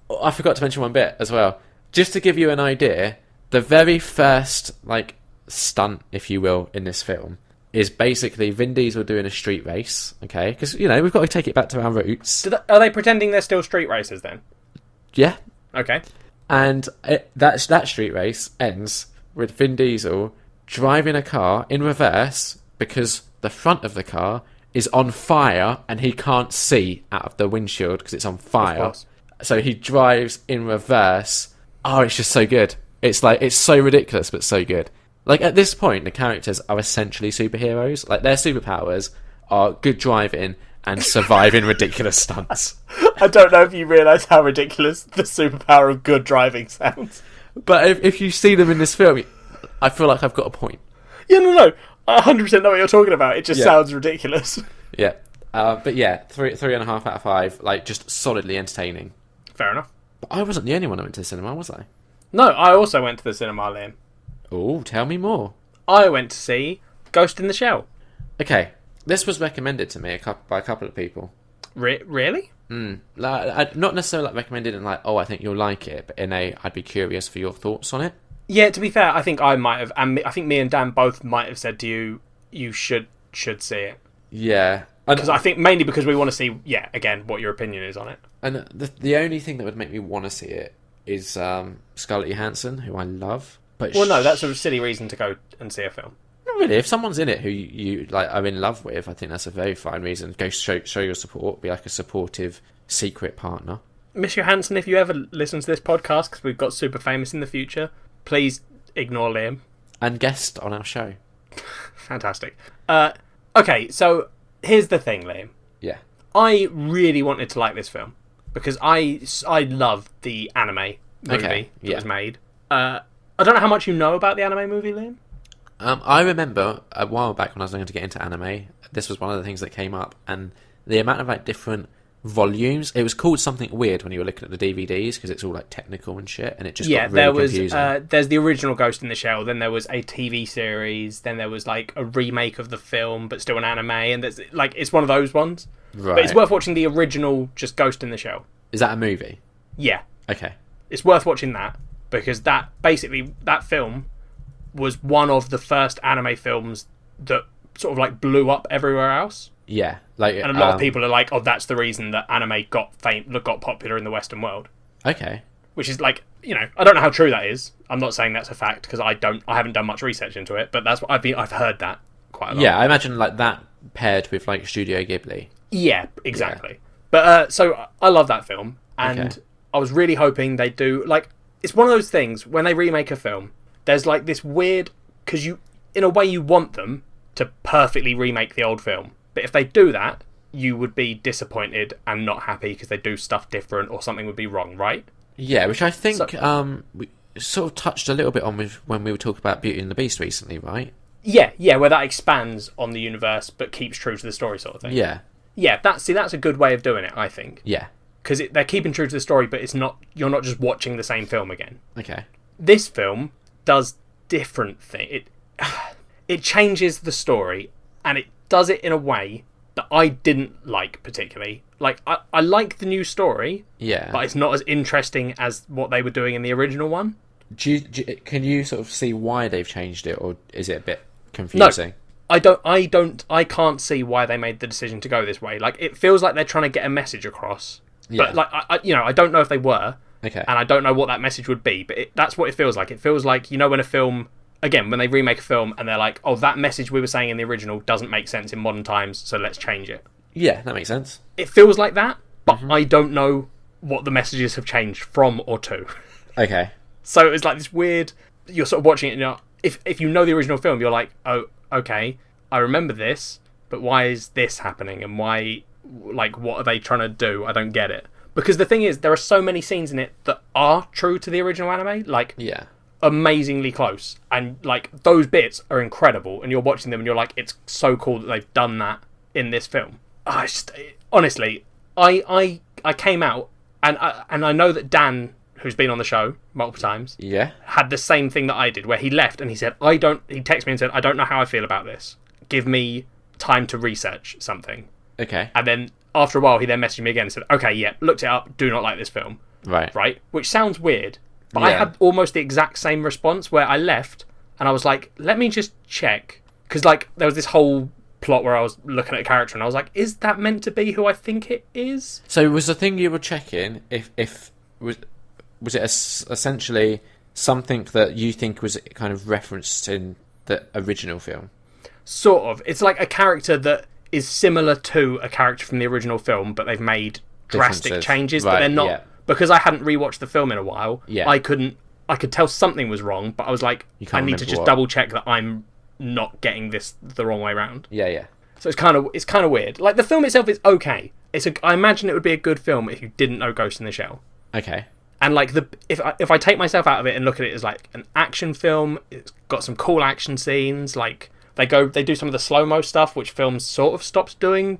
I forgot to mention one bit as well. Just to give you an idea, the very first, like, stunt, if you will, in this film is basically Vin Diesel doing a street race, okay? Because, you know, we've got to take it back to our roots. Are they pretending they're still street racers then? Yeah. Okay. And that street race ends with Vin Diesel driving a car in reverse because the front of the car is on fire and he can't see out of the windshield because it's on fire. Of course. So he drives in reverse. Oh, it's just so good. It's like, it's so ridiculous, but so good. Like, at this point, the characters are essentially superheroes. Like, their superpowers are good driving and surviving ridiculous stunts. I don't know if you realise how ridiculous the superpower of good driving sounds. But if you see them in this film, I feel like I've got a point. Yeah, no. I 100% know what you're talking about. It just sounds ridiculous. Yeah. But yeah, 3.5 out of 5. Like, just solidly entertaining. Fair enough. But I wasn't the only one that went to the cinema, was I? No, I also went to the cinema, Liam. Oh, tell me more. I went to see Ghost in the Shell. Okay, this was recommended to me by a couple of people. Really? Like, not necessarily like recommended and like, oh, I think you'll like it, but in a, I'd be curious for your thoughts on it. Yeah, to be fair, I think I might have, and I think me and Dan both might have said to you, you should see it. Yeah. Because I think mainly because we want to see, again, what your opinion is on it. And the only thing that would make me want to see it is Scarlett Johansson, who I love. But well, no, that's a silly reason to go and see a film. Not really. If someone's in it who you like are in love with, I think that's a very fine reason. Go show your support. Be like a supportive secret partner. Miss Johansson, if you ever listen to this podcast, because we've got super famous in the future, please ignore Liam. And guest on our show. Fantastic. Okay, so here's the thing, Liam. Yeah. I really wanted to like this film because I love the anime movie that was made. I don't know how much you know about the anime movie, Liam. I remember a while back when I was going to get into anime, this was one of the things that came up, and the amount of like different volumes. It was called something weird when you were looking at the DVDs because it's all like technical and shit, and it just got really confusing. There's the original Ghost in the Shell, then there was a TV series, then there was like a remake of the film, but still an anime, and there's like it's one of those ones. Right. But it's worth watching the original, just Ghost in the Shell. Is that a movie? Yeah. Okay. It's worth watching that because that film was one of the first anime films that sort of like blew up everywhere else. Yeah, like, and a lot of people are like, "Oh, that's the reason that anime got popular in the Western world." Okay, which is like, you know, I don't know how true that is. I'm not saying that's a fact because I haven't done much research into it, but that's what I've heard that quite a lot. Yeah, I imagine like that paired with like Studio Ghibli. Yeah, exactly. Yeah. But so I love that film, and I was really hoping they do like it's one of those things when they remake a film. There's like this weird because in a way you want them to perfectly remake the old film. But if they do that, you would be disappointed and not happy because they do stuff different or something would be wrong, right? Yeah, which I think we sort of touched a little bit on when we were talking about Beauty and the Beast recently, right? Yeah, where that expands on the universe but keeps true to the story sort of thing. Yeah, that's a good way of doing it, I think. Yeah. Because they're keeping true to the story, but you're not just watching the same film again. Okay. This film does different things. It changes the story, and it does it in a way that I didn't like particularly. Like, I like the new story, but it's not as interesting as what they were doing in the original one. Can you sort of see why they've changed it, or is it a bit confusing? No, I can't see why they made the decision to go this way. Like, it feels like they're trying to get a message across. Yeah. But, like, I don't know if they were. Okay. And I don't know what that message would be, but that's what it feels like. It feels like, you know, when a film... Again, when they remake a film and they're like, oh, that message we were saying in the original doesn't make sense in modern times, so let's change it. Yeah, that makes sense. It feels like that, but I don't know what the messages have changed from or to. Okay. So it's like this weird... You're sort of watching it and you're... If you know the original film, you're like, oh, okay, I remember this, but why is this happening? And why... Like, what are they trying to do? I don't get it. Because the thing is, there are so many scenes in it that are true to the original anime. Like... Yeah. Amazingly close, and like those bits are incredible, and you're watching them and you're like, it's so cool that they've done that in this film. Honestly, I came out and I know that Dan, who's been on the show multiple times, had the same thing that I did, where he left and he said, he texted me and said, I don't know how I feel about this, give me time to research something. Okay. And then after a while he then messaged me again and said, okay, yeah, looked it up, do not like this film. Right. Which sounds weird, but I had almost the exact same response where I left and I was like, let me just check. Because, like, there was this whole plot where I was looking at a character and I was like, is that meant to be who I think it is? So was the thing you were checking, if was it essentially something that you think was kind of referenced in the original film? Sort of. It's like a character that is similar to a character from the original film, but they've made drastic changes, but they're not... Yeah. Because I hadn't rewatched the film in a while, I could tell something was wrong, but I was like, I need to just double check that I'm not getting this the wrong way around. Yeah. So it's kind of weird. Like, the film itself is okay. I imagine it would be a good film if you didn't know Ghost in the Shell. Okay. And like if I take myself out of it and look at it as like an action film, it's got some cool action scenes. Like they do some of the slow-mo stuff, which films sort of stopped doing,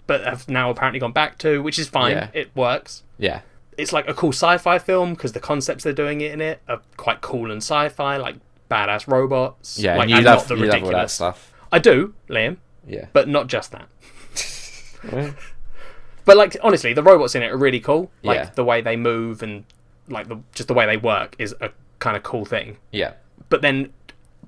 but have now apparently gone back to, which is fine. Yeah. It works. Yeah. It's like a cool sci-fi film because the concepts they're doing it in it are quite cool and sci-fi, like badass robots. Yeah, like, and you love all that stuff. I do, Liam. Yeah. But not just that. But like honestly, the robots in it are really cool. Like the way they move and like just the way they work is a kind of cool thing. Yeah. But then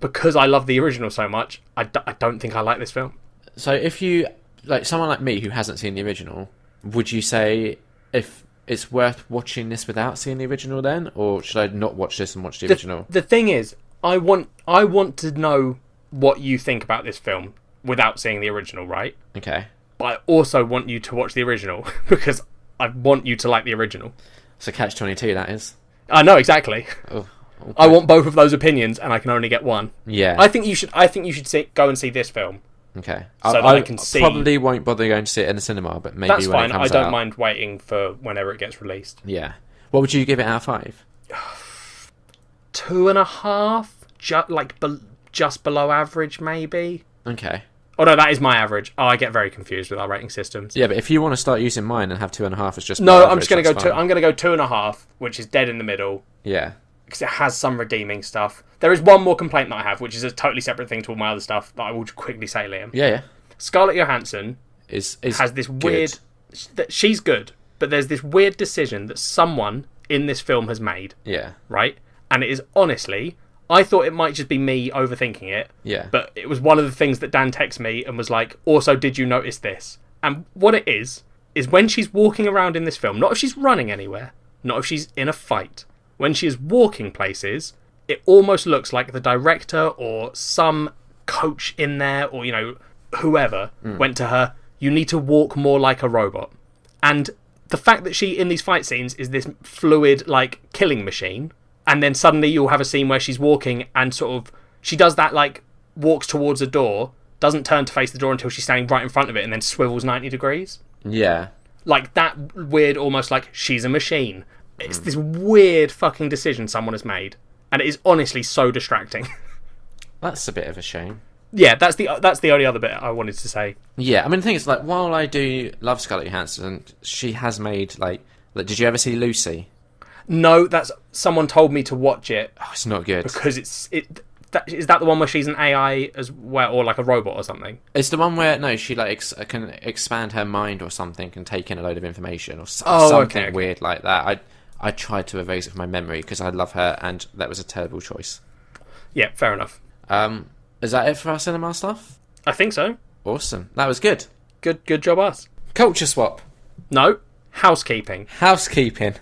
because I love the original so much, I don't think I like this film. So if you like someone like me who hasn't seen the original, would you say if it's worth watching this without seeing the original then, or should I not watch this and watch the original? The thing is, I want to know what you think about this film without seeing the original, right? Okay. But I also want you to watch the original because I want you to like the original. So catch-22, that is. I know exactly. Oh, okay. I want both of those opinions, and I can only get one. Yeah. I think you should go and see this film. Okay. So that I can see. Probably won't bother going to see it in the cinema, but maybe that's when fine. it comes I don't out. mind waiting for whenever it gets released. Yeah. What would you give it out of 5? 2.5, just below average, maybe. Okay. Oh no, that is my average. Oh, I get very confused with our rating systems. Yeah, but if you want to start using mine and have 2.5 as just no, average, I'm just going to go. I'm going to go 2.5, which is dead in the middle. Yeah. Because it has some redeeming stuff. There is one more complaint that I have, which is a totally separate thing to all my other stuff that I will quickly say, Liam. Yeah. Scarlett Johansson has this weird... She's good, but there's this weird decision that someone in this film has made. Yeah. Right? And it is honestly... I thought it might just be me overthinking it. Yeah. But it was one of the things that Dan texted me and was like, also, did you notice this? And what it is when she's walking around in this film, not if she's running anywhere, not if she's in a fight, when she is walking places, it almost looks like the director or some coach in there or, whoever went to her, you need to walk more like a robot. And the fact that she, in these fight scenes, is this fluid, like, killing machine, and then suddenly you'll have a scene where she's walking and sort of, she does that, like, walks towards a door, doesn't turn to face the door until she's standing right in front of it and then swivels 90 degrees. Yeah. Like, that weird, almost like, she's a machine. It's this weird fucking decision someone has made. And it is honestly so distracting. That's a bit of a shame. Yeah, that's the only other bit I wanted to say. Yeah, I mean, the thing is, like, while I do love Scarlett Johansson, she has made, like, did you ever see Lucy? No, someone told me to watch it. Oh, it's not good. Because is that the one where she's an AI as well, or like a robot or something? It's the one where, no, she like can expand her mind or something and take in a load of information or something weird like that. I tried to erase it from my memory because I love her and that was a terrible choice. Yeah, fair enough. Is that it for our cinema stuff? I think so. Awesome. That was good. Good job, us. Culture swap. No, housekeeping. Housekeeping.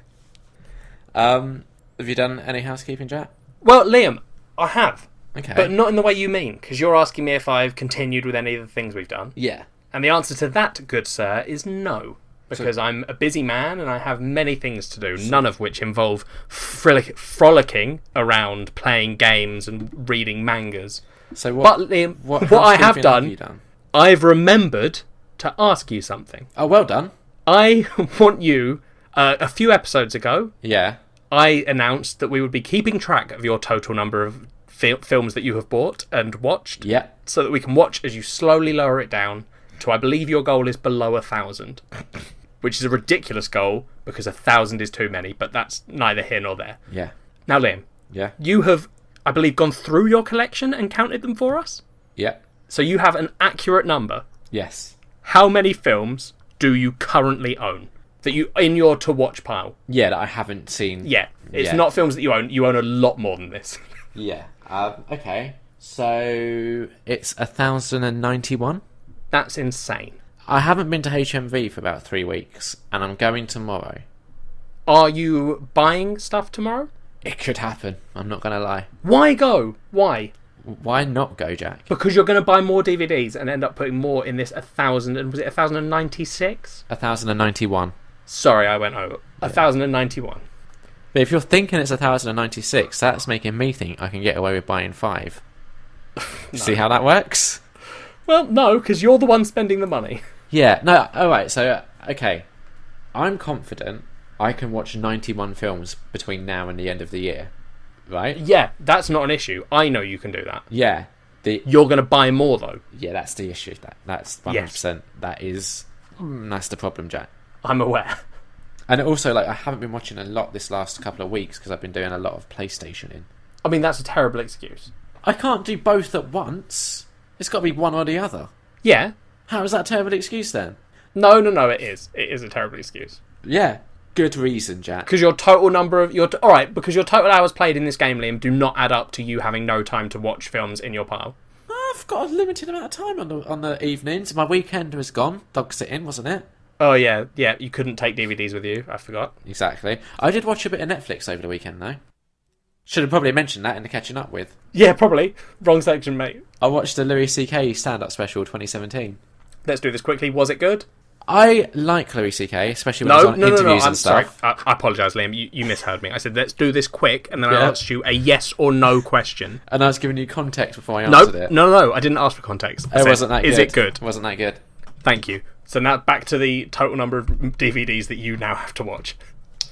Have you done any housekeeping, Jack? Well, Liam, I have. Okay. But not in the way you mean, because you're asking me if I've continued with any of the things we've done. Yeah. And the answer to that, good sir, is no. Because I'm a busy man and I have many things to do, none of which involve frolicking around playing games and reading mangas. So what I have done, I've remembered to ask you something. Oh, well done. I want you... a few episodes ago, I announced that we would be keeping track of your total number of films that you have bought and watched, so that we can watch as you slowly lower it down to, I believe your goal is below 1,000, which is a ridiculous goal because 1,000 is too many, but that's neither here nor there. Yeah. Now, Liam, you have, I believe, gone through your collection and counted them for us? Yeah. So you have an accurate number? Yes. How many films do you currently own? that you in your to watch pile. Yeah, that I haven't seen. Yeah, it's yet. not films that you own. You own a lot more than this. Yeah. Okay. So it's 1,091. That's insane. I haven't been to HMV for about 3 weeks, and I'm going tomorrow. Are you buying stuff tomorrow? It could happen. I'm not going to lie. Why go? Why? Why not go, Jack? Because you're going to buy more DVDs and end up putting more in this 1,000. And was it 1,096? 1,091. Sorry, I went over. 1,091. But if you're thinking it's 1,096, that's making me think I can get away with buying 5. No. See how that works? Well, no, because you're the one spending the money. Yeah. No. All right. So, okay. I'm confident I can watch 91 films between now and the end of the year. Right? Yeah, that's not an issue. I know you can do that. Yeah. You're going to buy more, though. Yeah, that's the issue. That's 100%. Yes. That's the problem, Jack. I'm aware. And also, like, I haven't been watching a lot this last couple of weeks because I've been doing a lot of PlayStationing. I mean, that's a terrible excuse. I can't do both at once. It's got to be one or the other. Yeah. How is that a terrible excuse then? No, it is. It is a terrible excuse. Yeah. Good reason, Jack. Because your total number of... Alright, because your total hours played in this game, Liam, do not add up to you having no time to watch films in your pile. I've got a limited amount of time on the evenings. My weekend was gone. Dog sitting, wasn't it? Oh, yeah. Yeah, you couldn't take DVDs with you. I forgot. Exactly. I did watch a bit of Netflix over the weekend, though. Should have probably mentioned that in the catching up with. Yeah, probably. Wrong section, mate. I watched the Louis C.K. stand-up special 2017. Let's do this quickly. Was it good? I like Louis C.K., especially when he's on interviews and stuff. Sorry. I apologise, Liam. You misheard me. I said, let's do this quick, and then I asked you a yes or no question. And I was giving you context before I answered it. No. I didn't ask for context. It wasn't that good. Is it good? It wasn't that good. Thank you. So now back to the total number of DVDs that you now have to watch.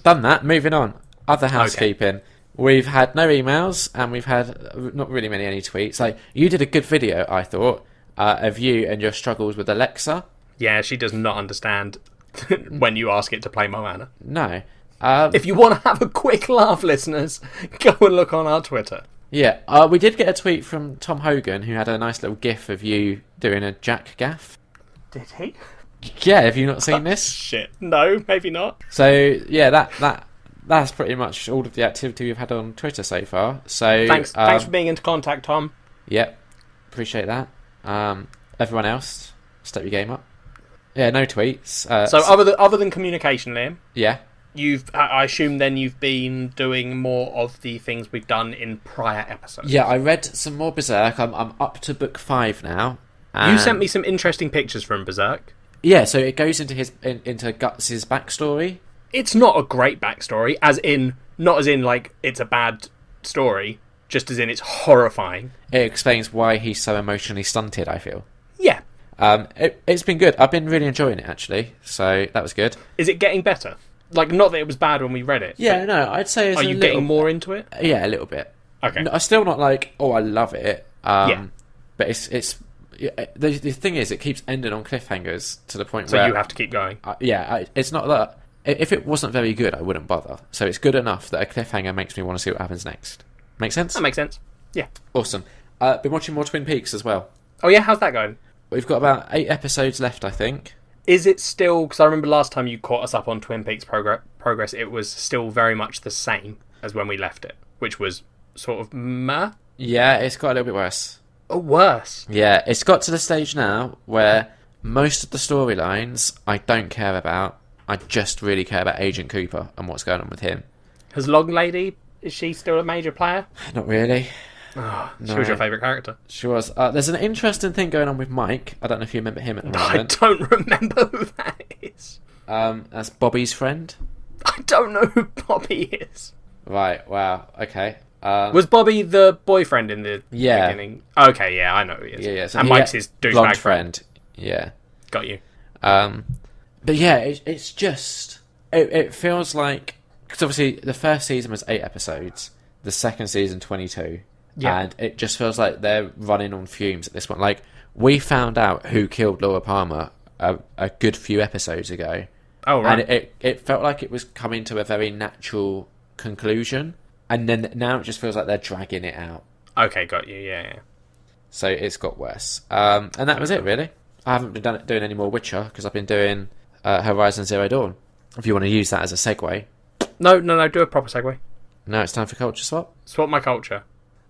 Done that. Moving on. Other housekeeping. Okay. We've had no emails, and we've had not really any tweets. Like, you did a good video, I thought, of you and your struggles with Alexa. Yeah, she does not understand when you ask it to play Moana. No. If you want to have a quick laugh, listeners, go and look on our Twitter. Yeah, we did get a tweet from Tom Hogan, who had a nice little gif of you doing a Jack gaff. Did he? Yeah, have you not seen this? Shit. No, maybe not. So, yeah, that's pretty much all of the activity we've had on Twitter so far. So Thanks for being into contact, Tom. Yep, appreciate that. Everyone else, step your game up. Yeah, no tweets. So other than communication, Liam. Yeah. I assume then you've been doing more of the things we've done in prior episodes. Yeah, I read some more Berserk. I'm up to book 5 now. You sent me some interesting pictures from Berserk. Yeah, so it goes into into Guts' backstory. It's not a great backstory, not as in like it's a bad story, just as in it's horrifying. It explains why he's so emotionally stunted, I feel. Yeah. It's been good. I've been really enjoying it, actually. So that was good. Is it getting better? Like, not that it was bad when we read it. Yeah, no, I'd say it's Are you getting more into it? Yeah, a little bit. Okay. No, I'm still not like, oh, I love it. Yeah. But it's the thing is, it keeps ending on cliffhangers to the point where... So you have to keep going. It's not that... If it wasn't very good, I wouldn't bother. So it's good enough that a cliffhanger makes me want to see what happens next. Make sense? That makes sense. Yeah. Awesome. Been watching more Twin Peaks as well. Oh yeah, how's that going? We've got about 8 episodes left, I think. Is it still... Because I remember last time you caught us up on Twin Peaks progress, it was still very much the same as when we left it, which was sort of meh? Yeah, it's got a little bit worse. Oh, worse? Yeah, it's got to the stage now where most of the storylines I don't care about. I just really care about Agent Cooper and what's going on with him. Has Long Lady... Is she still a major player? Not really. Oh, she was your favourite character. She was. There's an interesting thing going on with Mike. I don't know if you remember him at the moment. I don't remember who that is. That's Bobby's friend. I don't know who Bobby is. Right, wow, okay. Was Bobby the boyfriend in the beginning? Okay, yeah, I know who he is. Yeah. So and Mike's his douchebag friend. Yeah. Got you. But yeah, it's just... It feels like... Because obviously the first season was 8 episodes. The second season, 22. Yeah. And it just feels like they're running on fumes at this point. Like, we found out who killed Laura Palmer a good few episodes ago. Oh, right. And it felt like it was coming to a very natural conclusion. And then now it just feels like they're dragging it out. Okay, got you. Yeah. So it's got worse. And that was it, really. I haven't been doing any more Witcher because I've been doing Horizon Zero Dawn. If you want to use that as a segue. No, do a proper segue. Now it's time for Culture Swap. Swap my culture.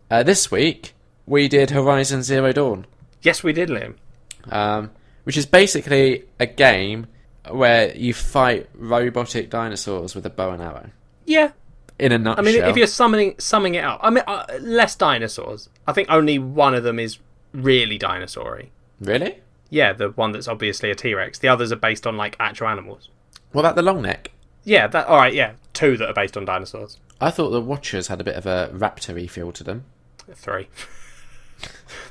This week, we did Horizon Zero Dawn. Yes, we did, Liam. Which is basically a game where you fight robotic dinosaurs with a bow and arrow. Yeah. In a nutshell. I mean, if you're summing it up, I mean, less dinosaurs. I think only one of them is really dinosaur-y. Really? Yeah, the one that's obviously a T-Rex. The others are based on, like, actual animals. What about the long neck? Yeah, alright, yeah. 2 that are based on dinosaurs. I thought the Watchers had a bit of a raptor-y feel to them. 3.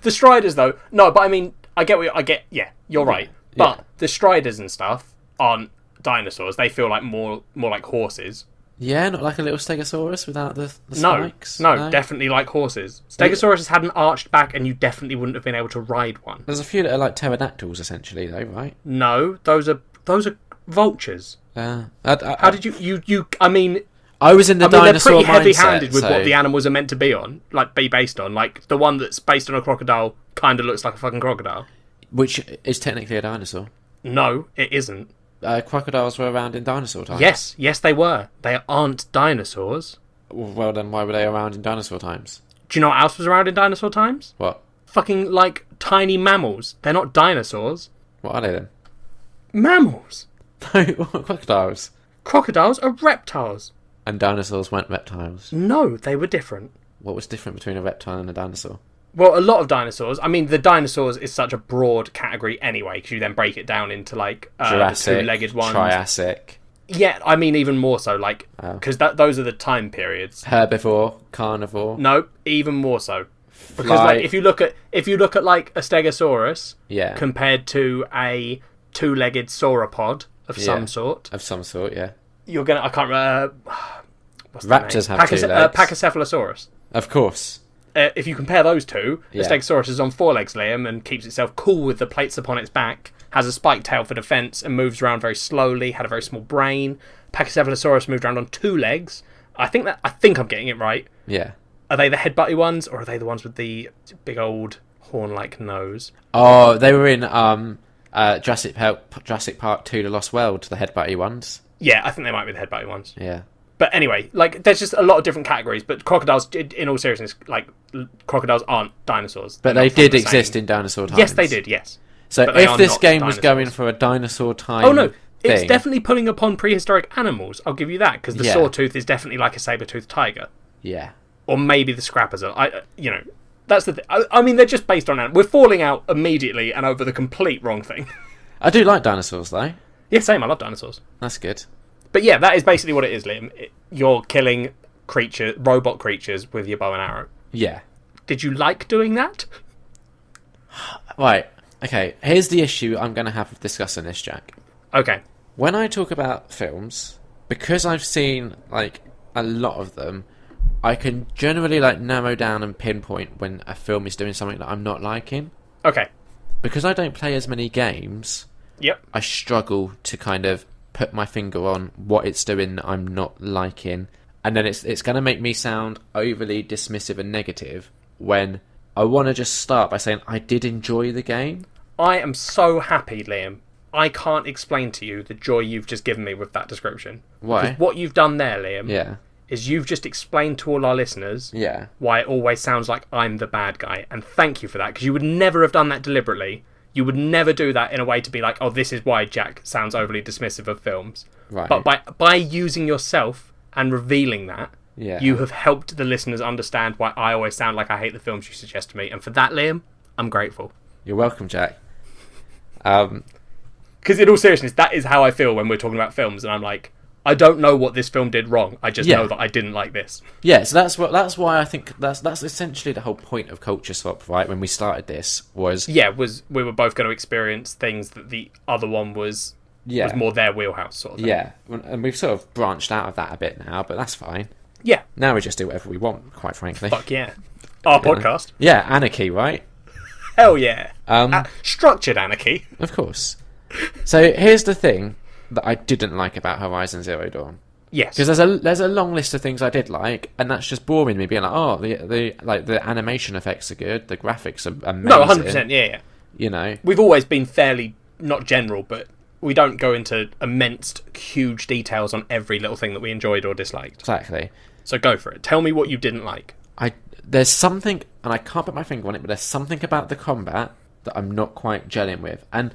The Striders, though... No, but I mean, yeah, you're right. But the Striders and stuff aren't dinosaurs. They feel like more like horses. Yeah, not like a little Stegosaurus without the spikes? No, definitely like horses. Stegosaurus had an arched back and you definitely wouldn't have been able to ride one. There's a few that are like pterodactyls, essentially, though, right? No, those are vultures. How did you... I mean... I was in the dinosaur they're pretty heavy-handed mindset, with what the animals are meant to be based on. Like, the one that's based on a crocodile kind of looks like a fucking crocodile. Which is technically a dinosaur. No, it isn't. Crocodiles were around in dinosaur times. Yes, they were. They aren't dinosaurs. Well, then why were they around in dinosaur times? Do you know what else was around in dinosaur times? What? Fucking, like, tiny mammals. They're not dinosaurs. What are they then? Mammals. Crocodiles. Crocodiles are reptiles. And dinosaurs weren't reptiles. No, they were different. What was different between a reptile and a dinosaur? Well, a lot of dinosaurs. I mean, the dinosaurs is such a broad category anyway, because you then break it down into, like, Jurassic, the two-legged ones. Triassic. Yeah, I mean, even more so, like, because those are the time periods. Herbivore, carnivore. No, even more so. Because, like, if you look at like a Stegosaurus, compared to a two-legged sauropod of some sort. Of some sort, yeah. You're gonna... I can't remember... What's the Raptors name? have 2 legs. Pachycephalosaurus. Of course. If you compare those two, the Stegosaurus is on 4 legs, Liam, and keeps itself cool with the plates upon its back, has a spiked tail for defense, and moves around very slowly, had a very small brain. Pachycephalosaurus moved around on 2 legs. I think I'm getting it right. Yeah. Are they the headbutty ones, or are they the ones with the big old horn-like nose? Oh, they were in Jurassic Park 2: The Lost World, the headbutty ones. Yeah, I think they might be the headbutty ones. Yeah. But anyway, like, there's just a lot of different categories, but crocodiles, in all seriousness, like, crocodiles aren't dinosaurs. But they did exist in dinosaur times. Yes, they did, yes. So if this game was going for a dinosaur time... Oh, no, it's definitely pulling upon prehistoric animals, I'll give you that, because the sawtooth is definitely like a saber-toothed tiger. Yeah. Or maybe the scrappers are, that's the thing. I mean, they're just based on... We're falling out immediately and over the complete wrong thing. I do like dinosaurs, though. Yeah, same, I love dinosaurs. That's good. But yeah, that is basically what it is, Liam. You're killing robot creatures with your bow and arrow. Yeah. Did you like doing that? Right. Okay, here's the issue I'm going to have with discussing this, Jack. Okay. When I talk about films, because I've seen, like, a lot of them, I can generally, like, narrow down and pinpoint when a film is doing something that I'm not liking. Okay. Because I don't play as many games, I struggle to kind of put my finger on what it's doing that I'm not liking, and then it's going to make me sound overly dismissive and negative when I want to just start by saying I did enjoy the game. I am so happy, Liam. I can't explain to you the joy you've just given me with that description. Why? Because what you've done there, Liam, is you've just explained to all our listeners why it always sounds like I'm the bad guy, and thank you for that, because you would never have done that deliberately. You would never do that in a way to be like, oh, this is why Jack sounds overly dismissive of films. Right. But by using yourself and revealing that, you have helped the listeners understand why I always sound like I hate the films you suggest to me. And for that, Liam, I'm grateful. You're welcome, Jack. Because in all seriousness, that is how I feel when we're talking about films. And I'm like, I don't know what this film did wrong. I just know that I didn't like this. Yeah, so that's why I think that's essentially the whole point of Culture Swap, right? When we started this was we were both going to experience things that the other one was more their wheelhouse sort of thing. Yeah, and we've sort of branched out of that a bit now, but that's fine. Yeah. Now we just do whatever we want, quite frankly. Fuck yeah. Our podcast. Yeah, anarchy, right? Hell yeah. Structured anarchy. Of course. So here's the thing that I didn't like about Horizon Zero Dawn. Yes. Because there's a long list of things I did like, and that's just boring me, being like, oh, the animation effects are good, the graphics are amazing. No, 100%, yeah. You know. We've always been fairly, not general, but we don't go into immense, huge details on every little thing that we enjoyed or disliked. Exactly. So go for it. Tell me what you didn't like. There's something, and I can't put my finger on it, but there's something about the combat that I'm not quite gelling with. And,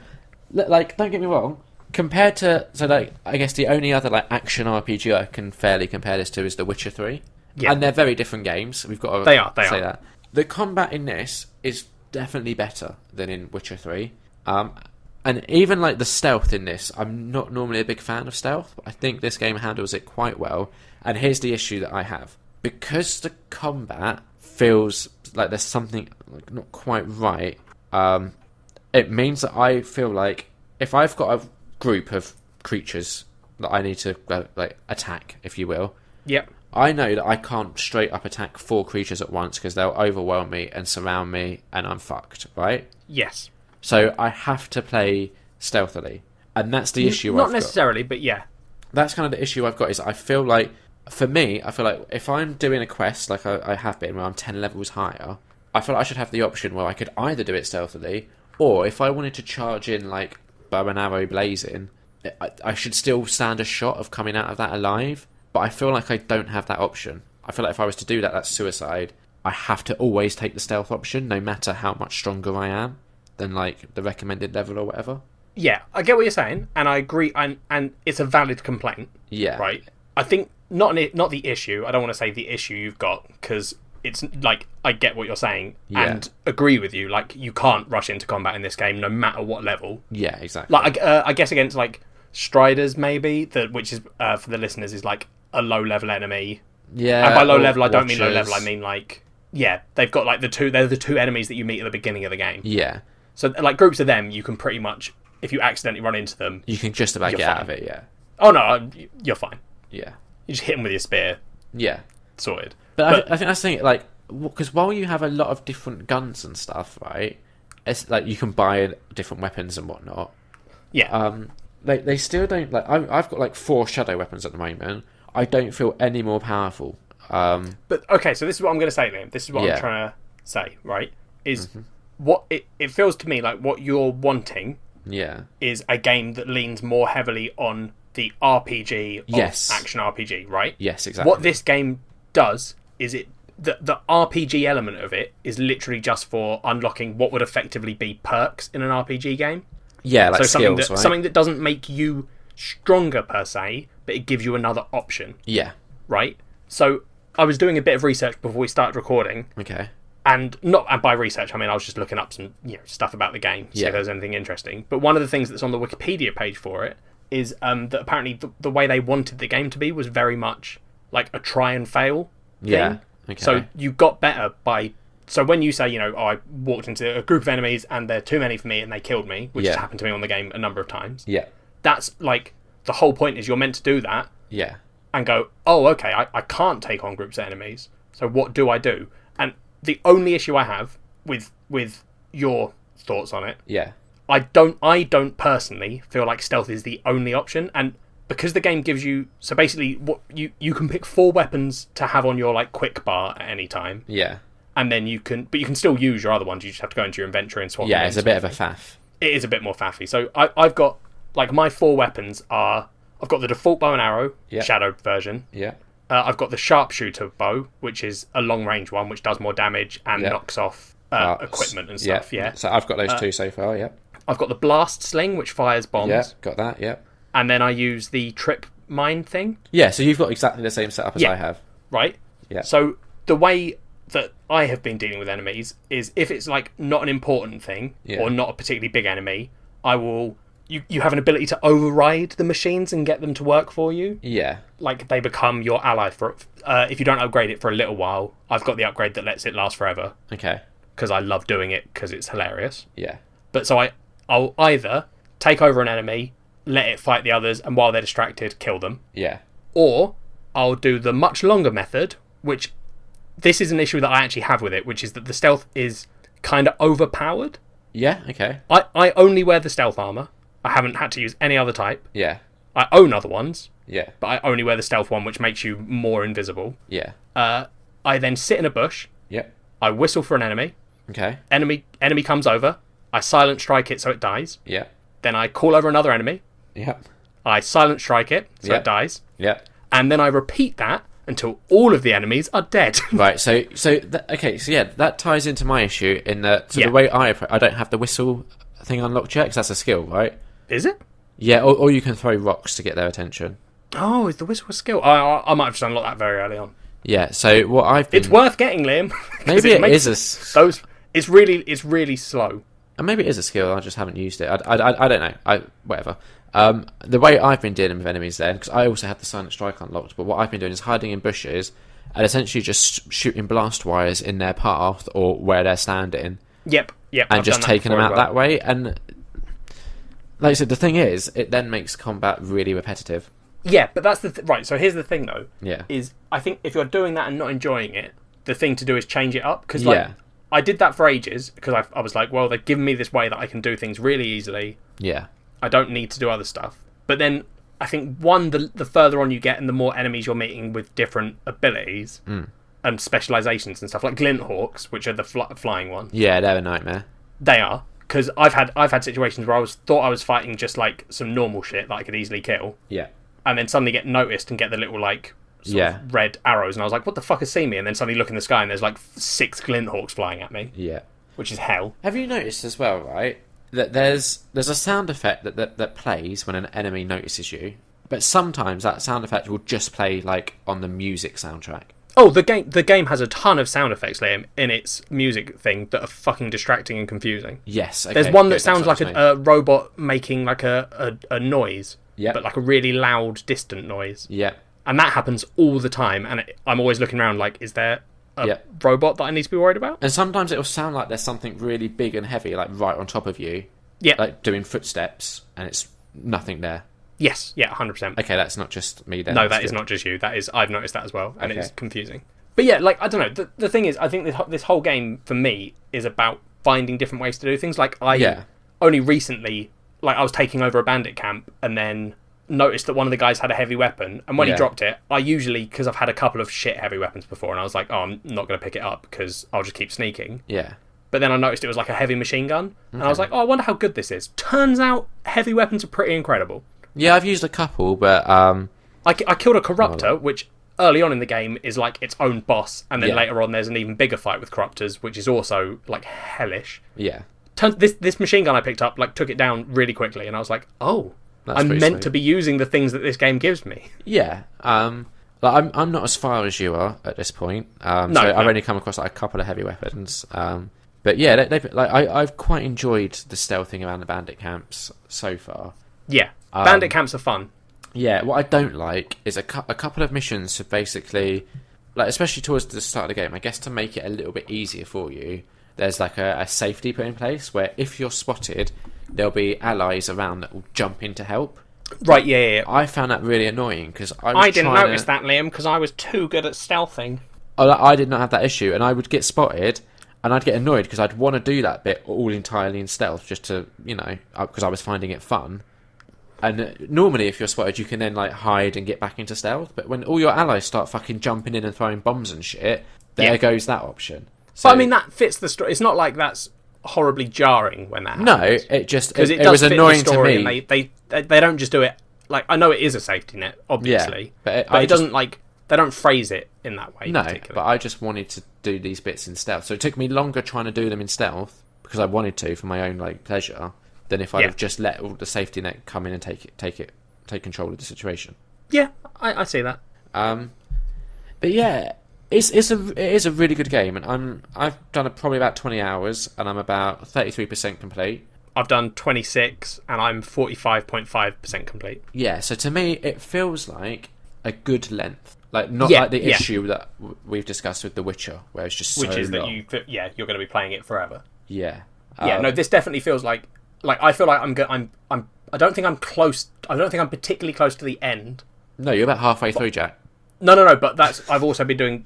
like, don't get me wrong, compared to, so, like, I guess the only other, like, action RPG I can fairly compare this to is The Witcher 3. Yeah. And they're very different games. We've got to they say are. that. The combat in this is definitely better than in Witcher 3. And even, like, the stealth in this, I'm not normally a big fan of stealth, but I think this game handles it quite well. And here's the issue that I have. Because the combat feels like there's something like not quite right, it means that I feel like if I've got a group of creatures that I need to like attack, if you will, yep, I know that I can't straight up attack 4 creatures at once because they'll overwhelm me and surround me and I'm fucked, right? Yes. So I have to play stealthily, and that's the issue. Not necessarily, but yeah, that's kind of the issue I've got. Is I feel like. For me, I feel like if I'm doing a quest like I have been, where I'm 10 levels higher, I feel like I should have the option where I could either do it stealthily, or if I wanted to charge in like bow and arrow blazing, I should still stand a shot of coming out of that alive. But I feel like I don't have that option. I feel like if I was to do that, that's suicide. I have to always take the stealth option, no matter how much stronger I am than like the recommended level or whatever. Yeah, I get what you're saying, and I agree, and it's a valid complaint. Yeah. Right? I think not the issue. I don't want to say the issue you've got, because it's like, I get what you're saying and agree with you. Like, you can't rush into combat in this game no matter what level. Yeah, exactly. Like, I guess against like Striders maybe, which is for the listeners is like a low level enemy. Yeah. And by low level I don't mean low level, I mean like, yeah, they've got like they're the 2 enemies that you meet at the beginning of the game. Yeah. So like groups of them, you can pretty much, if you accidentally run into them, you can just about get out of it. Yeah. Oh no, you're fine. Yeah. You just hit them with your spear. Yeah. Sorted. But I think that's the thing, like, because while you have a lot of different guns and stuff, right, it's like you can buy different weapons and whatnot. Yeah. They still don't, like, I've got like 4 shadow weapons at the moment. I don't feel any more powerful. But okay, so this is what I'm going to say, Liam. This is what I'm trying to say, right? Is what it feels to me like what you're wanting. Yeah. Is a game that leans more heavily on the RPG of action RPG, right? Yes, exactly. What this game does is the RPG element of it is literally just for unlocking what would effectively be perks in an RPG game. Yeah, like so skills, right? Something that doesn't make you stronger per se, but it gives you another option. Yeah. Right? So I was doing a bit of research before we started recording. Okay. And by research, I mean I was just looking up some stuff about the game, see if there's anything interesting. But one of the things that's on the Wikipedia page for it is that apparently the way they wanted the game to be was very much like a try and fail thing. Yeah. Okay. So you got better by... So when you say, I walked into a group of enemies and they're too many for me and they killed me, which has happened to me on the game a number of times. Yeah. That's like... The whole point is you're meant to do that. Yeah. And go, oh, okay, I can't take on groups of enemies. So what do I do? And the only issue I have with your thoughts on it... Yeah. I don't personally feel like stealth is the only option, and because the game gives you, so basically what you can pick 4 weapons to have on your like quick bar at any time. Yeah. And then you can still use your other ones. You just have to go into your inventory and swap them. Yeah, it's a bit of a faff. It is a bit more faffy. So I've got like my 4 weapons are, I've got the default bow and arrow, shadow version. Yeah. I've got the sharpshooter bow, which is a long range one, which does more damage and knocks off equipment and stuff. Yeah. So I've got those 2 so far. Yeah. I've got the blast sling, which fires bombs. Yeah, got that, yeah. And then I use the trip mine thing. Yeah, so you've got exactly the same setup as I have. Right? Yeah. So the way that I have been dealing with enemies is if it's like not an important thing or not a particularly big enemy, I will... You have an ability to override the machines and get them to work for you. Yeah. Like they become your ally for... if you don't upgrade it for a little while, I've got the upgrade that lets it last forever. Okay. Because I love doing it because it's hilarious. Yeah. But so I'll either take over an enemy, let it fight the others, and while they're distracted, kill them. Yeah. Or I'll do the much longer method, which this is an issue that I actually have with it, which is that the stealth is kind of overpowered. Yeah, okay. I only wear the stealth armor. I haven't had to use any other type. Yeah. I own other ones. Yeah. But I only wear the stealth one, which makes you more invisible. Yeah. I then sit in a bush. Yep. I whistle for an enemy. Okay. Enemy comes over. I silent strike it so it dies. Yeah. Then I call over another enemy. Yep. I silent strike it, so Yep. it dies. Yep. And then I repeat that until all of the enemies are dead. Right, so that ties into my issue in that the way I don't have the whistle thing unlocked yet, because that's a skill, right? Is it? Yeah, or you can throw rocks to get their attention. Oh, is the whistle a skill? I might have just unlocked that very early on. Yeah, so what I've been... It's worth getting, Liam. Maybe it is It's really slow. And maybe it is a skill, I just haven't used it. I don't know. Whatever. The way I've been dealing with enemies then, because I also have the silent strike unlocked, but what I've been doing is hiding in bushes and essentially just shooting blast wires in their path or where they're standing. Yep. And I've just done taking them out well. that way. And like I said, the thing is, it then makes combat really repetitive. Yeah, but that's the... Right, so here's the thing, though. Yeah. Is I think if you're doing that and not enjoying it, the thing to do is change it up. Because, I did that for ages, because I was like, well, they've given me this way that I can do things really easily. Yeah. I don't need to do other stuff. But then, I think, the further on you get and the more enemies you're meeting with different abilities and specializations and stuff, like glint hawks, which are the flying ones. Yeah, they're a nightmare. They are. Because I've had situations where thought I was fighting just, like, some normal shit that I could easily kill. Yeah. And then suddenly get noticed and get the little, like... Sort of red arrows, and I was like, what the fuck has seen me? And then suddenly look in the sky and there's like 6 glint hawks flying at me. Yeah. Which is hell. Have you noticed as well, right, that there's a sound effect that plays when an enemy notices you, but sometimes that sound effect will just play like on the music soundtrack. Oh, the game has a ton of sound effects, Liam, in its music thing that are fucking distracting and confusing. Yes. Okay, there's one that sounds like a robot making like a noise. Yeah. But like a really loud, distant noise. Yeah. And that happens all the time, and I'm always looking around like, is there a robot that I need to be worried about? And sometimes it will sound like there's something really big and heavy, like right on top of you. Yeah. Like doing footsteps, and it's nothing there. Yes, yeah, 100%. Okay, that's not just me then. No, that is not just you. That is, I've noticed that as well, and it's confusing. But yeah, like, I don't know. The thing is, I think this whole game, for me, is about finding different ways to do things. Like, only recently, like, I was taking over a bandit camp, and then... noticed that one of the guys had a heavy weapon, and when he dropped it, I usually, because I've had a couple of shit heavy weapons before, and I was like, oh, I'm not going to pick it up because I'll just keep sneaking. Yeah. But then I noticed it was like a heavy machine gun, and I was like, oh, I wonder how good this is. Turns out heavy weapons are pretty incredible. Yeah, I've used a couple, but I killed a corruptor, which early on in the game is like its own boss, and then later on there's an even bigger fight with corruptors, which is also like hellish. Yeah. This machine gun I picked up like took it down really quickly, and I was like, oh. I'm meant to be using the things that this game gives me. Yeah. Like I'm not as far as you are at this point. I've only come across like a couple of heavy weapons. But yeah, I've quite enjoyed the stealthing around the bandit camps so far. Yeah, bandit camps are fun. Yeah, what I don't like is a couple of missions to basically, like especially towards the start of the game, I guess to make it a little bit easier for you, there's like a safety put in place where if you're spotted, there'll be allies around that will jump in to help. Right, yeah. I found that really annoying because I didn't notice that, Liam, because I was too good at stealthing. I did not have that issue, and I would get spotted, and I'd get annoyed because I'd want to do that bit all entirely in stealth, just to, because I was finding it fun. And normally, if you're spotted, you can then like hide and get back into stealth. But when all your allies start fucking jumping in and throwing bombs and shit, there goes that option. So, but I mean, that fits the story. It's not like that's horribly jarring when that happens. No, it just it was annoying to me. And they don't just do it like, I know it is a safety net, obviously, but it doesn't like, they don't phrase it in that way. No, but I just wanted to do these bits in stealth, so it took me longer trying to do them in stealth because I wanted to for my own like pleasure than if I'd have just let all the safety net come in and take control of the situation. Yeah, I see that. But yeah. It is a really good game, and I've done probably about 20 hours, and I'm about 33% complete. I've done 26, and I'm 45.5% complete. Yeah, so to me, it feels like a good length, like not like the issue that we've discussed with The Witcher, where it's just so which is long. that you're going to be playing it forever. Yeah, no, this definitely feels like I feel like I don't think I'm close. I don't think I'm particularly close to the end. No, you're about halfway through, Jack. No, but I've also been doing,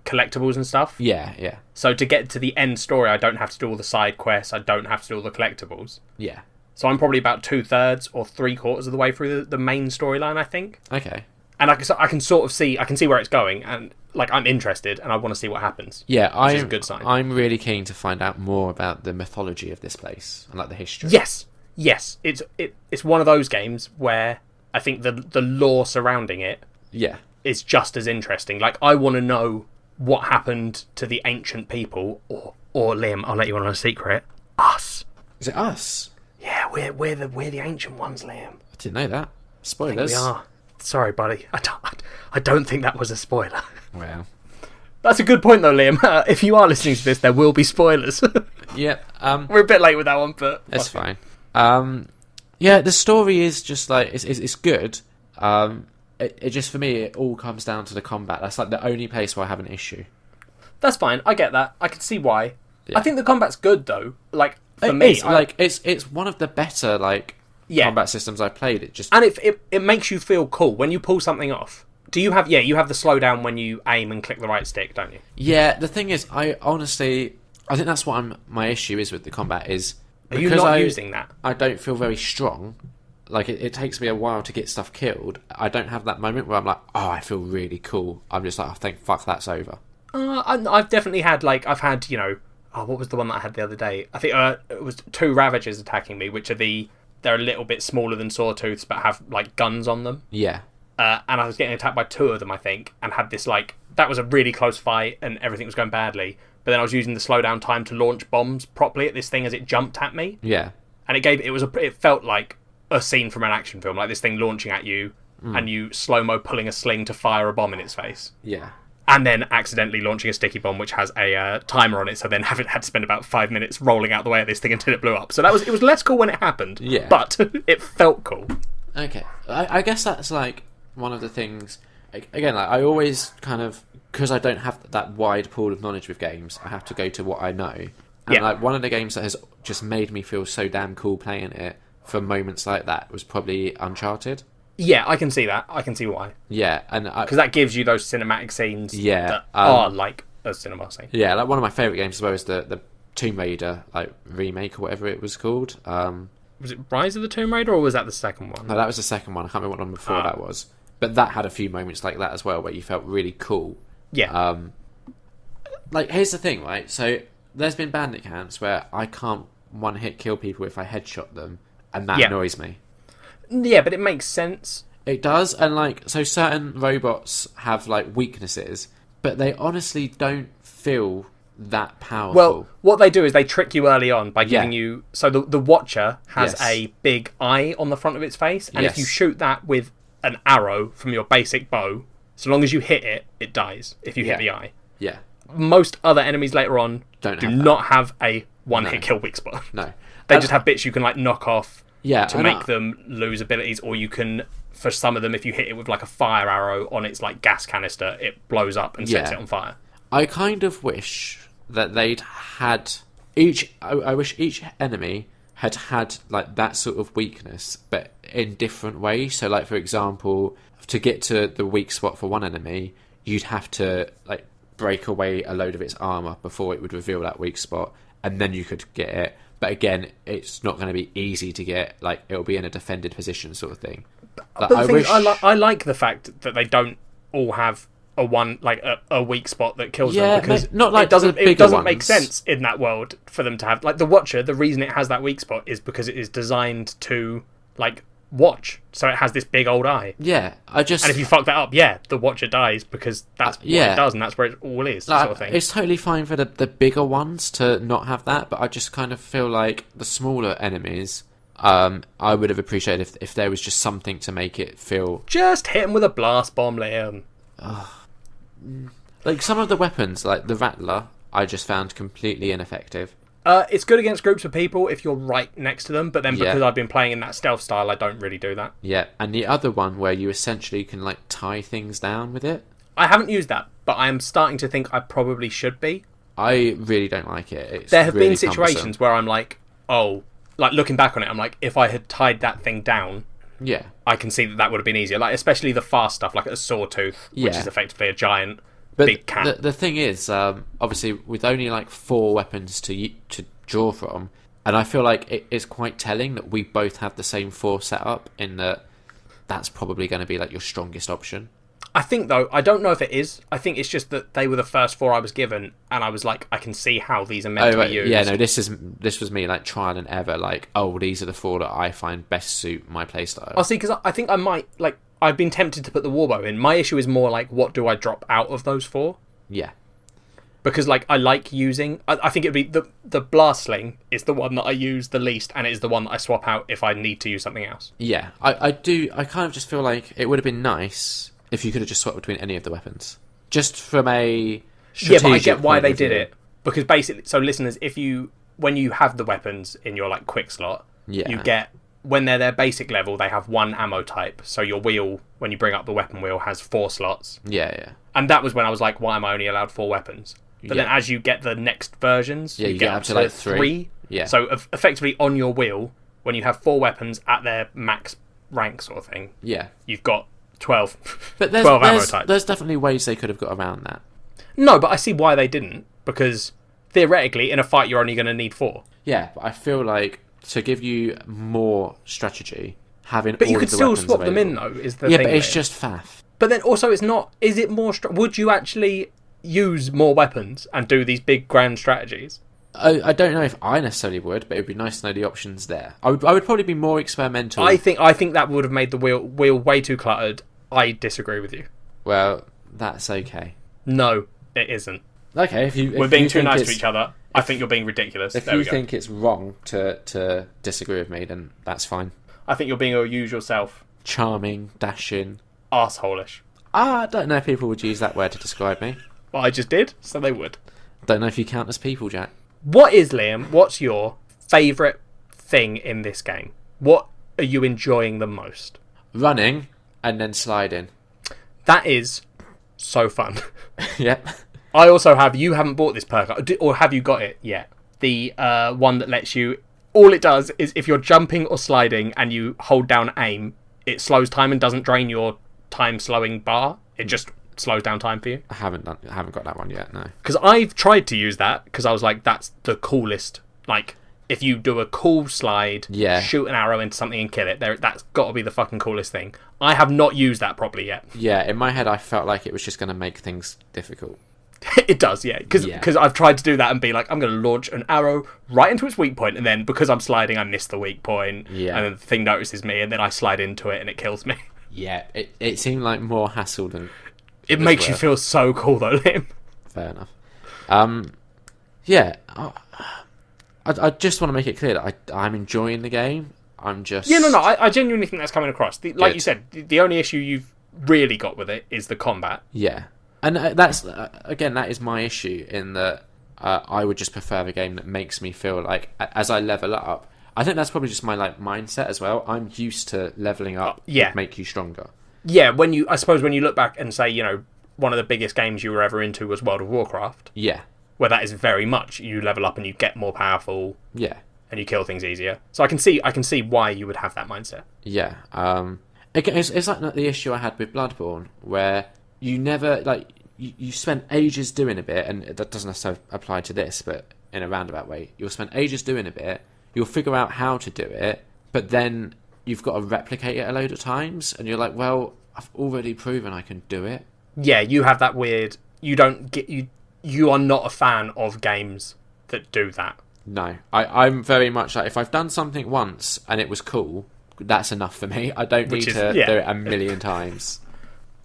collectibles and stuff. Yeah. So to get to the end story, I don't have to do all the side quests, I don't have to do all the collectibles. Yeah. So I'm probably about 2/3 or 3/4 of the way through the main storyline, I think. Okay. And I can sort of see where it's going, and I'm interested, and I want to see what happens. Yeah, which is a good sign. I'm really keen to find out more about the mythology of this place and like the history. Yes. yes, it's one of those games where I think the lore surrounding it Yeah. is just as interesting. Like, I want to know what happened to the ancient people, or Liam, I'll let you on a secret. Us. Is it us? Yeah, we're the ancient ones, Liam. I didn't know that. I Spoilers. think we are. Sorry, buddy. I don't think that was a spoiler. Well. That's a good point, though, Liam. If you are listening to this, there will be spoilers. Yep. We're a bit late with that one, but It's fine. Yeah, the story is just like it's good. It just, for me, it all comes down to the combat. That's like the only place where I have an issue. that's fine. I get that. I can see why. Yeah. I think the combat's good, though. Like, for It me, is, like it's one of the better combat systems I've played. It just and it makes you feel cool when you pull something off. Do you have you have the slowdown when you aim and click the right stick, don't you? Yeah, the thing is, I think that's what my issue is with the combat is Are you not using that? I don't feel very strong. Like, it takes me a while to get stuff killed. I don't have that moment where I'm like, oh, I feel really cool. I'm just like, oh, thank fuck, that's over. I've definitely had, like, what was the one that I had the other day? I think it was 2 Ravagers attacking me, which they're a little bit smaller than Sawtooths, but have, like, guns on them. Yeah. And I was getting attacked by 2 of them, I think, and had this, like, that was a really close fight, and everything was going badly. But then I was using the slowdown time to launch bombs properly at this thing as it jumped at me. Yeah. And it felt like a scene from an action film, like this thing launching at you, and you slow-mo pulling a sling to fire a bomb in its face. Yeah. And then accidentally launching a sticky bomb, which has a timer on it, so then had to spend about 5 minutes rolling out the way at this thing until it blew up. So it was less cool when it happened, Yeah. but it felt cool. Okay. I guess that's, like, one of the things... Again, like, I always kind of... Because I don't have that wide pool of knowledge with games, I have to go to what I know. And, like, one of the games that has just made me feel so damn cool playing it for moments like that was probably Uncharted. Yeah, I can see that. I can see why. Yeah, and because that gives you those cinematic scenes that are like a cinema scene. Yeah, like one of my favourite games as well is the Tomb Raider remake or whatever it was called. Was it Rise of the Tomb Raider or was that the second one? No, that was the second one. I can't remember what one before that was. But that had a few moments like that as well where you felt really cool. Yeah. Like, here's the thing, right? So there's been bandit camps where I can't one-hit kill people if I headshot them, and that annoys me. Yeah, but it makes sense. It does, and like, so certain robots have like weaknesses, but they honestly don't feel that powerful. Well, what they do is they trick you early on by giving you... So the Watcher has a big eye on the front of its face, and if you shoot that with an arrow from your basic bow, so long as you hit it, it dies if you hit the eye. Yeah. Most other enemies later on do not have a one-hit kill weak spot. No. They just have bits you can like knock off to and make them lose abilities, or you can, for some of them, if you hit it with like a fire arrow on its like gas canister, it blows up and sets it on fire. I kind of wish that they'd had I wish each enemy had like that sort of weakness, but in different ways. So, like, for example, to get to the weak spot for one enemy, you'd have to like break away a load of its armor before it would reveal that weak spot, and then you could get it. But again, it's not going to be easy to get. Like, it'll be in a defended position sort of thing. But the thing, I like the fact that they don't all have a weak spot that kills them, because not like it doesn't make sense in that world for them to have, like, the Watcher. The reason it has that weak spot is because it is designed to like watch, so it has this big old eye. Yeah, and if you fuck that up, the Watcher dies, because that's what it does, and that's where it all is. Like, sort of thing. It's totally fine for the bigger ones to not have that, but I just kind of feel like the smaller enemies, I would have appreciated if there was just something to make it feel. Just hit him with a blast bomb, Liam. Like, some of the weapons, like the Rattler, I just found completely ineffective. It's good against groups of people if you're right next to them, but then because I've been playing in that stealth style, I don't really do that. Yeah, and the other one where you essentially can like tie things down with it. I haven't used that, but I am starting to think I probably should be. I really don't like it. There have been situations where I'm like, looking back on it, I'm like, if I had tied that thing down, I can see that would have been easier. Like, especially the fast stuff, like a Sawtooth, which is effectively a giant big cat. The thing is, obviously, with only like 4 weapons to draw from, and I feel like it is quite telling that we both have the same 4 setup, in that that's probably going to be like your strongest option. I think, though, I don't know if it is. I think it's just that they were the first 4 I was given, and I was like, I can see how these are meant to be used. Yeah, no, this was me, like, trial and error, like, these are the 4 that I find best suit my playstyle. I'll see, because I think I might, like, I've been tempted to put the warbow in. My issue is more, like, what do I drop out of those 4? Yeah. Because, like, I like using... I think it'd be... The blast sling is the one that I use the least, and it is the one that I swap out if I need to use something else. Yeah, I kind of just feel like it would have been nice if you could have just swapped between any of the weapons. Just from a strategic but I get why they did view. it. Because basically... So, listeners, when you have the weapons in your, like, quick slot, you get... When they're their basic level, they have 1 ammo type. So your wheel, when you bring up the weapon wheel, has 4 slots. Yeah. And that was when I was like, why am I only allowed 4 weapons? But then as you get the next versions, you get up to like 3. Yeah. So effectively on your wheel, when you have 4 weapons at their max rank sort of thing, you've got 12. But 12 ammo types. There's definitely ways they could have got around that. No, but I see why they didn't. Because theoretically, in a fight, you're only going to need 4. Yeah, but I feel like to give you more strategy, having but all you could of the still weapons swap available. them in, though, is the yeah, thing. But it's just faff. But then also it's not... Is it more... Would you actually use more weapons and do these big grand strategies? I don't know if I necessarily would, but it would be nice to know the options there. I would probably be more experimental. I think that would have made the wheel way too cluttered. I disagree with you. Well, that's okay. No, it isn't. Okay, if we're being too nice to each other, I think you're being ridiculous. If you think it's wrong to disagree with me, then that's fine. I think you're being your usual self. Charming, dashing, arsehole-ish. I don't know if people would use that word to describe me. Well, I just did, so they would. Don't know if you count as people, Jack. What's your favourite thing in this game? What are you enjoying the most? Running and then sliding. That is so fun. Yep. I also have... You haven't bought this perk, or have you got it yet? The one that lets you... All it does is if you're jumping or sliding and you hold down aim, it slows time and doesn't drain your time slowing bar. It just slows down time for you. I haven't got that one yet, no. Because I've tried to use that because I was like, that's the coolest. Like, if you do a cool slide, shoot an arrow into something and kill it, that's got to be the fucking coolest thing. I have not used that properly yet. Yeah, in my head I felt like it was just going to make things difficult. It does, yeah. Because I've tried to do that and be like, I'm going to launch an arrow right into its weak point, and then because I'm sliding, I miss the weak point, and then the thing notices me, and then I slide into it, and it kills me. Yeah, it seemed like more hassle than... It makes you feel so cool, though, Liam. Fair enough. Yeah, I just want to make it clear that I'm enjoying the game. I'm just... Yeah, no, I genuinely think that's coming across. Like you said, the only issue you've really got with it is the combat. Yeah. And that's, again, that is my issue in that I would just prefer a game that makes me feel like, as I level up, I think that's probably just my mindset as well. I'm used to leveling up to make you stronger. Yeah, I suppose when you look back and say, one of the biggest games you were ever into was World of Warcraft. Yeah. Where that is very much, you level up and you get more powerful. Yeah. And you kill things easier. So I can see why you would have that mindset. Yeah. It's like the issue I had with Bloodborne, where... You never, you spend ages doing a bit, and that doesn't necessarily apply to this, but in a roundabout way. You'll spend ages doing a bit, you'll figure out how to do it, but then you've got to replicate it a load of times, and you're like, well, I've already proven I can do it. Yeah, you have that weird... You are not a fan of games that do that. No. I'm very much like, if I've done something once, and it was cool, that's enough for me. I don't need to do it a million times.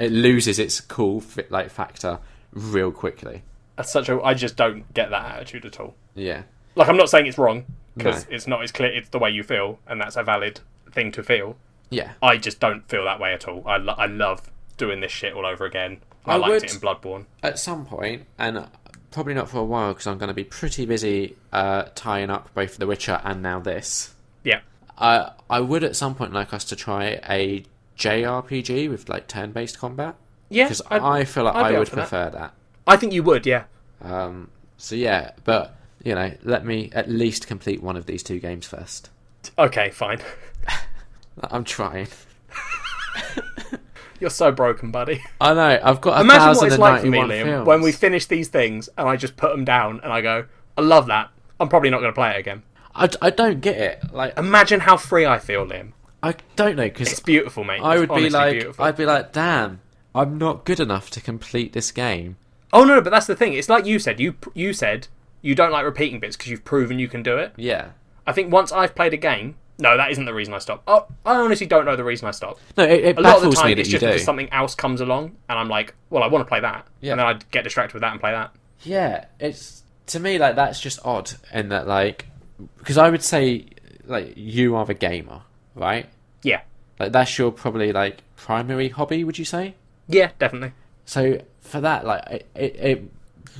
It loses its cool factor real quickly. I just don't get that attitude at all. Yeah. Like, I'm not saying it's wrong, because it's not as clear. It's the way you feel, and that's a valid thing to feel. Yeah. I just don't feel that way at all. I love doing this shit all over again. I liked it in Bloodborne. At some point, and probably not for a while, because I'm going to be pretty busy tying up both The Witcher and now this. Yeah. I would at some point like us to try a JRPG with turn-based combat. Yeah, because I feel like I would prefer that. I think you would, yeah. So yeah, but let me at least complete one of these 2 games first. Okay, fine. I'm trying. You're so broken, buddy. I know. I've got 1,091 Imagine what it's like for me, Liam, films. when we finish these things and I just put them down and I go, I love that. I'm probably not going to play it again. I don't get it. Imagine how free I feel, Liam. I don't know, because it's beautiful, mate. I'd be like, damn, I'm not good enough to complete this game. Oh no, but that's the thing. It's like you said. You said you don't like repeating bits because you've proven you can do it. Yeah. I think once I've played a game... No, that isn't the reason I stopped. Oh, I honestly don't know the reason I stopped. No, it a lot of the baffles time me that it's you just do. because something else comes along and I'm like, well, I want to play that. Yeah. And then I get distracted with that and play that. Yeah, it's... To me, like, that's just odd in that, like... Because I would say, like, you are the gamer, right? Yeah. Like, that's your probably, like, primary hobby, would you say? Yeah, definitely. So, for that, like, it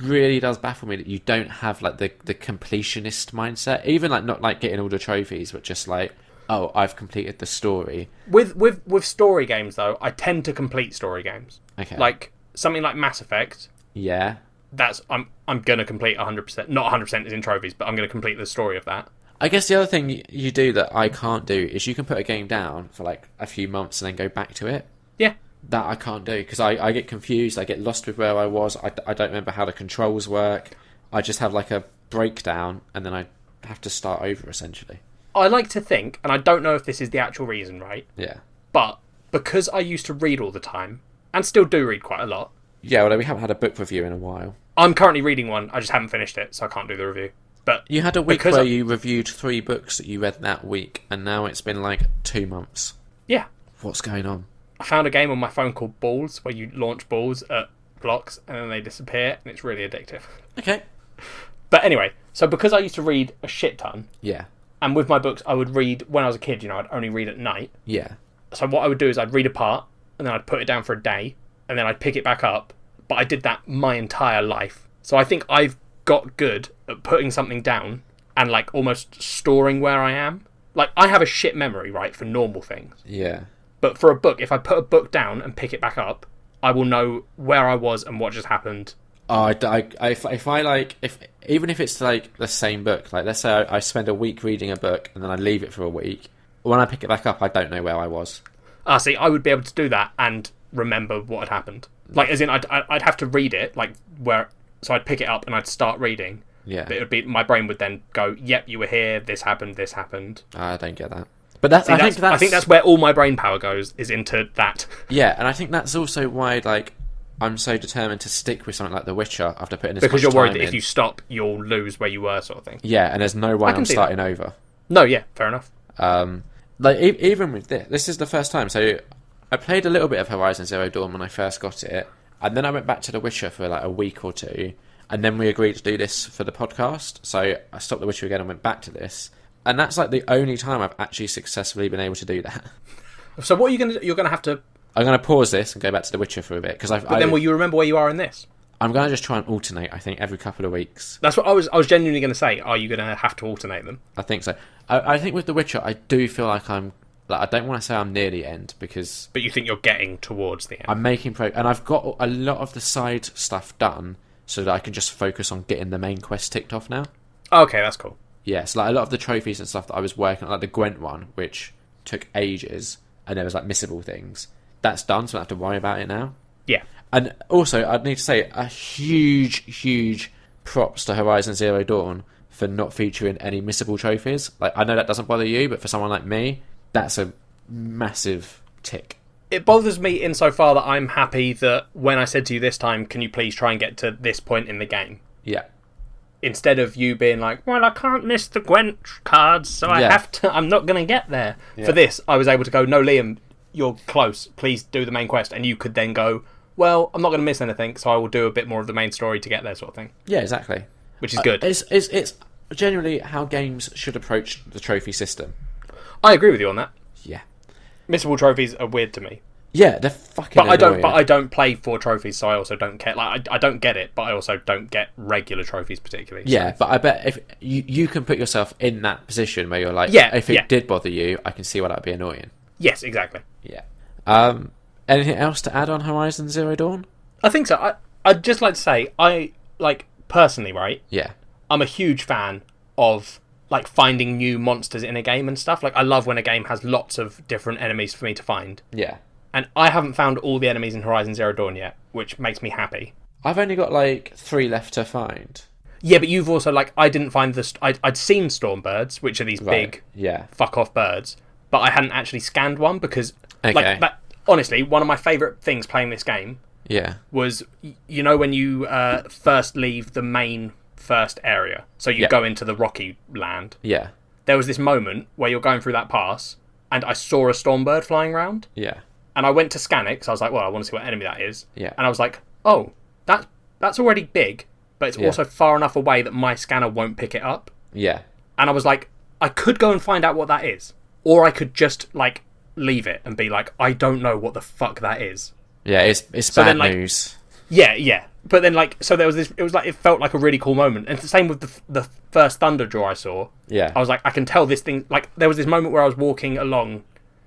really does baffle me that you don't have, like, the completionist mindset. Even, like, not, like, getting all the trophies, but just, like, oh, I've completed the story. With story games, though, I tend to complete story games. Okay. Like, something like Mass Effect... Yeah. That's I'm gonna complete 100%. Not 100% is in trophies, but I'm gonna complete the story of that. I guess the other thing you do that I can't do is you can put a game down for like a few months and then go back to it. Yeah. That I can't do because I get confused. I get lost with where I was. I don't remember how the controls work. I just have like a breakdown and then I have to start over essentially. I like to think, and I don't know if this is the actual reason, right? Yeah. But because I used to read all the time and still do read quite a lot. Yeah, although we haven't had a book review in a while. I'm currently reading one. I just haven't finished it, so I can't do the review. But you had a week where you reviewed 3 books that you read that week, and now it's been like 2 months. Yeah. What's going on? I found a game on my phone called Balls, where you launch balls at blocks and then they disappear, and it's really addictive. Okay. But anyway, so because I used to read a shit ton, yeah, and with my books I would read, when I was a kid, I'd only read at night. Yeah. So what I would do is I'd read a part, and then I'd put it down for a day, and then I'd pick it back up. But I did that my entire life. So I think I've got good at putting something down and like almost storing where I am. Like I have a shit memory, right, for normal things. Yeah. But for a book, if I put a book down and pick it back up, I will know where I was and what just happened. Oh, even if it's like the same book, like let's say I spend a week reading a book and then I leave it for a week, when I pick it back up, I don't know where I was. See, I would be able to do that and remember what had happened. Like, as in, I'd have to read it, like, so I'd pick it up and I'd start reading. Yeah. But it would be, my brain would then go, yep, you were here, this happened, this happened. I don't get that. But I think that's where all my brain power goes, is into that. Yeah, and I think that's also why, like, I'm so determined to stick with something like The Witcher after putting this much time in. Because you're worried that if you stop, you'll lose where you were, sort of thing. Yeah, and there's no way I'm starting over. No, yeah, fair enough. Like, even with this is the first time, so I played a little bit of Horizon Zero Dawn when I first got it, and then I went back to The Witcher for like a week or two, and then we agreed to do this for the podcast, so I stopped The Witcher again and went back to this, and that's like the only time I've actually successfully been able to do that. So what are you going to do? You're going to have to... I'm going to pause this and go back to The Witcher for a bit, because But then will you remember where you are in this? I'm going to just try and alternate, I think, every couple of weeks. That's what I was genuinely going to say. Are you going to have to alternate them? I think so. I think with The Witcher, I do feel like I don't want to say I'm near the end, because... But you think you're getting towards the end? I'm making and I've got a lot of the side stuff done, so that I can just focus on getting the main quest ticked off now. Okay, that's cool. Yes, like a lot of the trophies and stuff that I was working on, like the Gwent one, which took ages, and there was like missable things. That's done, so I don't have to worry about it now. Yeah. And also, I'd need to say a huge props to Horizon Zero Dawn for not featuring any missable trophies. Like, I know that doesn't bother you, but for someone like me, that's a massive tick. It bothers me insofar that I'm happy that when I said to you this time, can you please try and get to this point in the game? Yeah. Instead of you being like, well, I can't miss the Gwent cards, so I have to, I'm not going to get there. Yeah. For this, I was able to go, no, Liam, you're close. Please do the main quest. And you could then go, well, I'm not going to miss anything, so I will do a bit more of the main story to get there, sort of thing. Yeah, exactly. Which is good. It's generally how games should approach the trophy system. I agree with you on that. Yeah. Missable trophies are weird to me. Yeah, they're fucking annoying. I don't play for trophies, so I also don't care. Like, I don't get it, but I also don't get regular trophies particularly. Yeah, so. but I bet if you can put yourself in that position where you're like, if it did bother you, I can see why that'd be annoying. Yes, exactly. Yeah. Anything else to add on Horizon Zero Dawn? I think so. I'd just like to say, personally, right? Yeah. I'm a huge fan of like finding new monsters in a game and stuff. Like, I love when a game has lots of different enemies for me to find. Yeah. And I haven't found all the enemies in Horizon Zero Dawn yet, which makes me happy. I've only got like 3 left to find. Yeah, but you've also I didn't find I'd seen Stormbirds, which are these big fuck off birds, but I hadn't actually scanned one because like that. honestly, one of my favourite things playing this game was, you know, when you first leave the main first area, so you go into the rocky land. Yeah. There was this moment where you're going through that pass, and I saw a stormbird flying around. Yeah. And I went to scan it, because I was like, well, I want to see what enemy that is. Yeah. And I was like, oh, that's already big, but it's also far enough away that my scanner won't pick it up. Yeah. And I was like, I could go and find out what that is. Or I could just, like, leave it and be like, I don't know what the fuck that is. Yeah, it's bad news. Yeah. But then, like, so there was this, it felt like a really cool moment. And it's the same with the first Thunder Draw I saw. Yeah. I was like, I can tell this thing, like, there was this moment where I was walking along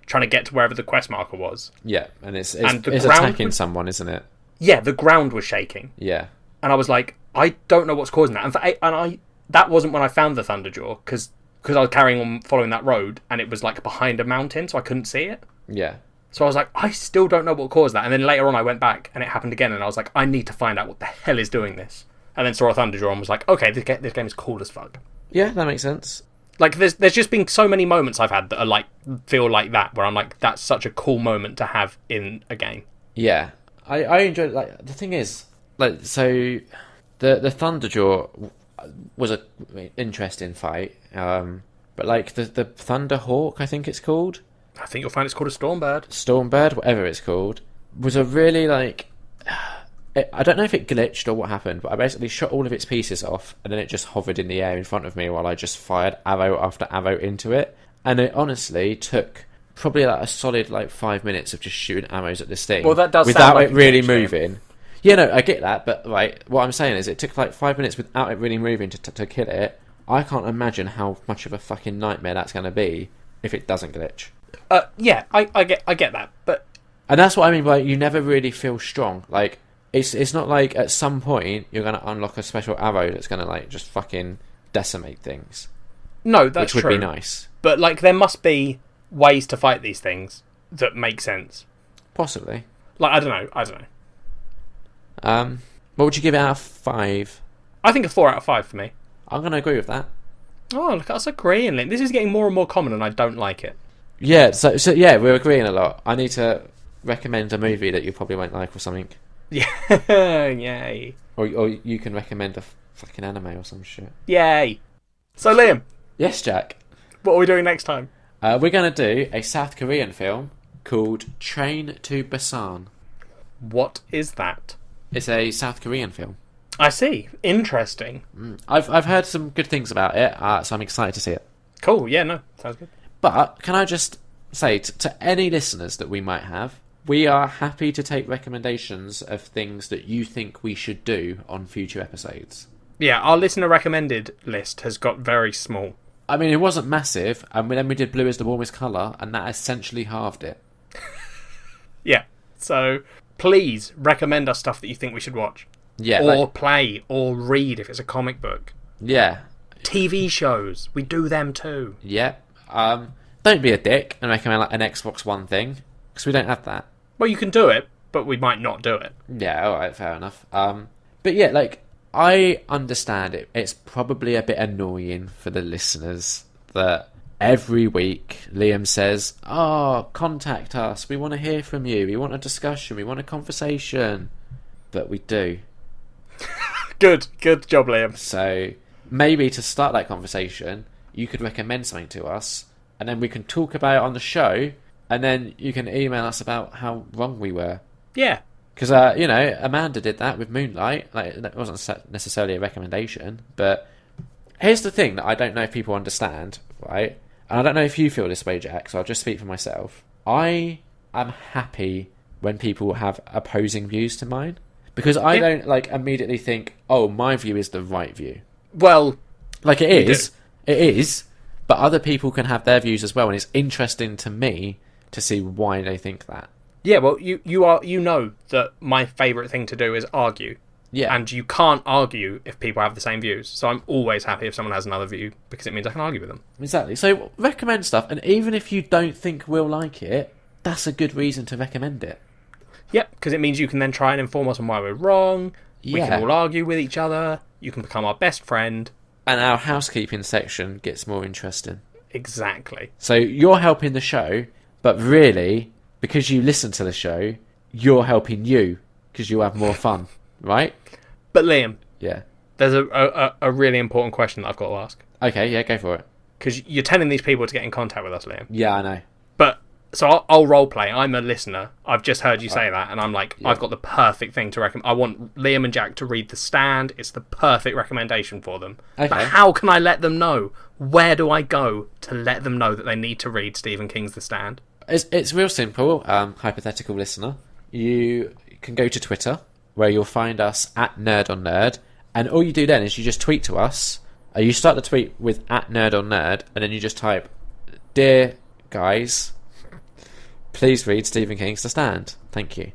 trying to get to wherever the quest marker was. Yeah, and it's attacking someone, isn't it? Yeah, the ground was shaking. Yeah. And I was like, I don't know what's causing that. That wasn't when I found the Thunderjaw, because I was carrying on following that road, and it was like behind a mountain, so I couldn't see it. Yeah. So I was like, I still don't know what caused that. And then later on I went back, and it happened again, and I was like, I need to find out what the hell is doing this. And then saw a Thunderjaw and was like, okay, this game is cool as fuck. Yeah, that makes sense. Like, there's just been so many moments I've had that are like, feel like that, where I'm like, that's such a cool moment to have in a game. Yeah. I enjoyed it. Like, the thing is, like, so the Thunderjaw was a interesting fight, but like the Thunderhawk, I think it's called. I think you'll find it's called a Stormbird, whatever it's called, was a really like. I don't know if it glitched or what happened, but I basically shot all of its pieces off, and then it just hovered in the air in front of me while I just fired arrow after arrow into it. And it honestly took probably like a solid 5 minutes of just shooting arrows at this thing. Well, that does without sound like it really moving. Yeah, no, I get that, but right, what I'm saying is it took 5 minutes without it really moving to kill it. I can't imagine how much of a fucking nightmare that's going to be if it doesn't glitch. Yeah, I get that, but... And that's what I mean by you never really feel strong. Like, it's not like at some point you're going to unlock a special arrow that's going to just fucking decimate things. No, that's true. Which would true. be nice. But there must be ways to fight these things that make sense. Possibly. I don't know. What would you give it out of 5? I think a 4 out of 5 for me. I'm going to agree with that. Oh, look at us agreeing. This is getting more and more common, and I don't like it. Yeah, so yeah, we're agreeing a lot. I need to recommend a movie that you probably won't like or something. Yeah, yay. Or you can recommend a fucking anime or some shit. Yay. So, Liam. Yes, Jack. What are we doing next time? We're going to do a South Korean film called Train to Busan. What is that? It's a South Korean film. I see. Interesting. I've heard some good things about it, so I'm excited to see it. Cool. Yeah, no, sounds good. But can I just say to any listeners that we might have, we are happy to take recommendations of things that you think we should do on future episodes. Yeah, our listener recommended list has got very small. I mean, it wasn't massive, and then we did Blue is the Warmest Colour, and that essentially halved it. Yeah, so please recommend us stuff that you think we should watch. Yeah, or play, or read if it's a comic book. Yeah. TV shows, we do them too. Yeah. Don't be a dick and recommend an Xbox One thing, because we don't have that. Well, you can do it, but we might not do it. Yeah, alright, fair enough. But yeah, I understand it. It's probably a bit annoying for the listeners that every week Liam says, contact us, we want to hear from you, we want a discussion, we want a conversation. But we do. Good job, Liam. So maybe to start that conversation, you could recommend something to us, and then we can talk about it on the show, and then you can email us about how wrong we were. Yeah. Because, Amanda did that with Moonlight. That wasn't necessarily a recommendation, but here's the thing that I don't know if people understand, right? And I don't know if you feel this way, Jack, so I'll just speak for myself. I am happy when people have opposing views to mine, because I don't, immediately think, my view is the right view. Well... It is, but other people can have their views as well, and it's interesting to me to see why they think that. Yeah, well, you know that my favourite thing to do is argue. Yeah. And you can't argue if people have the same views. So I'm always happy if someone has another view, because it means I can argue with them. Exactly. So recommend stuff, and even if you don't think we'll like it, that's a good reason to recommend it. Yep, because it means you can then try and inform us on why we're wrong. Yeah. We can all argue with each other. You can become our best friend. And our housekeeping section gets more interesting. Exactly. So you're helping the show, but really, because you listen to the show, you're helping you because you'll have more fun, right? But Liam, Yeah. there's a really important question that I've got to ask. Okay, yeah, go for it. Because you're telling these people to get in contact with us, Liam. Yeah, I know. But, so I'll role play. I'm a listener. I've just heard you say that, and I'm like, I've got the perfect thing to recommend. I want Liam and Jack to read The Stand. It's the perfect recommendation for them. Okay. But how can I let them know? Where do I go to let them know that they need to read Stephen King's The Stand? It's real simple, hypothetical listener. You can go to Twitter, where you'll find us at Nerd on Nerd, and all you do then is you just tweet to us. You start the tweet with at Nerd on Nerd, and then you just type, "Dear guys, please read Stephen King's The Stand. Thank you."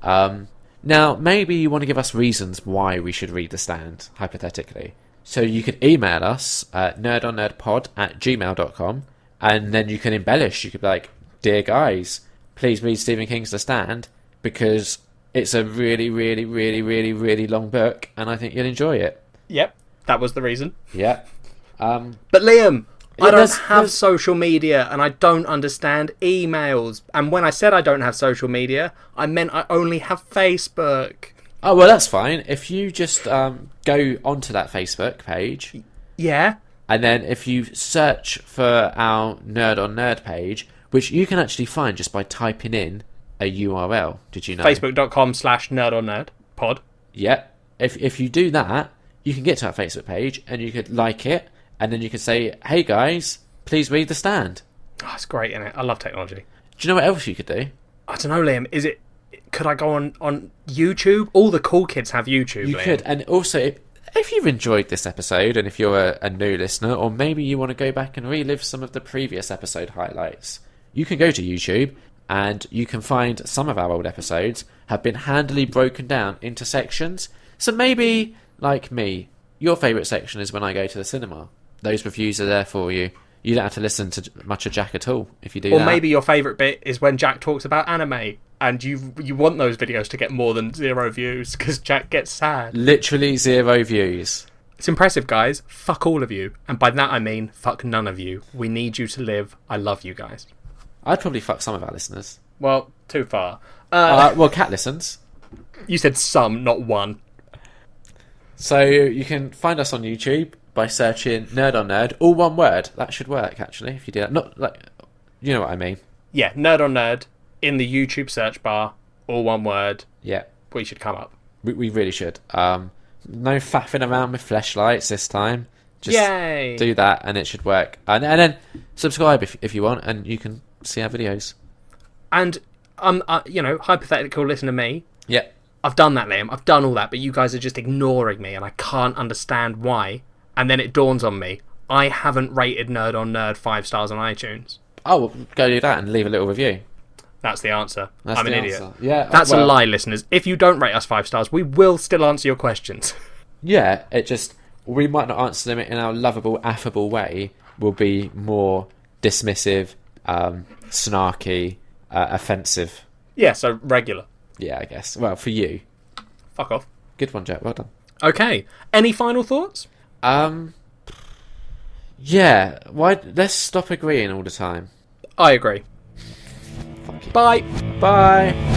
Now, maybe you want to give us reasons why we should read The Stand, hypothetically. So you could email us at nerdonnerdpod@gmail.com, and then you can embellish. You could be like, "Dear guys, please read Stephen King's The Stand, because it's a really, really, really, really, really long book, and I think you'll enjoy it." Yep, that was the reason. Yeah. But Liam, I don't there's- have social media, and I don't understand emails. And when I said I don't have social media, I meant I only have Facebook. Oh, well, that's fine. If you just go onto that Facebook page, Yeah? and then if you search for our Nerd on Nerd page, which you can actually find just by typing in a URL, did you know? Facebook.com/nerdonnerdpod. Yeah. If you do that, you can get to our Facebook page, and you could like it, and then you could say, "Hey guys, please read The Stand." Oh, it's great, isn't it? I love technology. Do you know what else you could do? I don't know, Liam. Could I go on YouTube? All the cool kids have YouTube, You Liam. could. And also, if you've enjoyed this episode, and if you're a new listener, or maybe you want to go back and relive some of the previous episode highlights, you can go to YouTube, and you can find some of our old episodes have been handily broken down into sections. So maybe, like me, your favourite section is when I go to the cinema. Those reviews are there for you. You don't have to listen to much of Jack at all if you do that. Or maybe your favourite bit is when Jack talks about anime, and you want those videos to get more than 0 views, because Jack gets sad. Literally 0 views. It's impressive, guys. Fuck all of you. And by that I mean, fuck none of you. We need you to live. I love you guys. I'd probably fuck some of our listeners. Well, too far. Well, Kat listens. You said some, not one. So you can find us on YouTube by searching Nerd on Nerd, all one word. That should work, actually, if you do that. Not like, you know what I mean. Yeah, Nerd on Nerd in the YouTube search bar, all one word. Yeah, We should come up. we really should. No faffing around with fleshlights this time. Just Yay! do that, and it should work. And then subscribe if you want, and you can see our videos. And hypothetical listener me. Yeah. I've done that, Liam. I've done all that, but you guys are just ignoring me, and I can't understand why. And then it dawns on me, I haven't rated Nerd on Nerd 5 stars on iTunes. Oh, well, go do that and leave a little review. That's the answer. That's I'm an the idiot. answer. Yeah, That's well, a lie, listeners. If you don't rate us 5 stars, we will still answer your questions. Yeah, we might not answer them in our lovable, affable way. We'll be more dismissive, snarky, offensive. Yeah, so regular. Yeah, I guess. Well, for you. Fuck off. Good one, Jack. Well done. Okay. Any final thoughts? Yeah. Why? Let's stop agreeing all the time. I agree. Fuck you. Bye. Bye.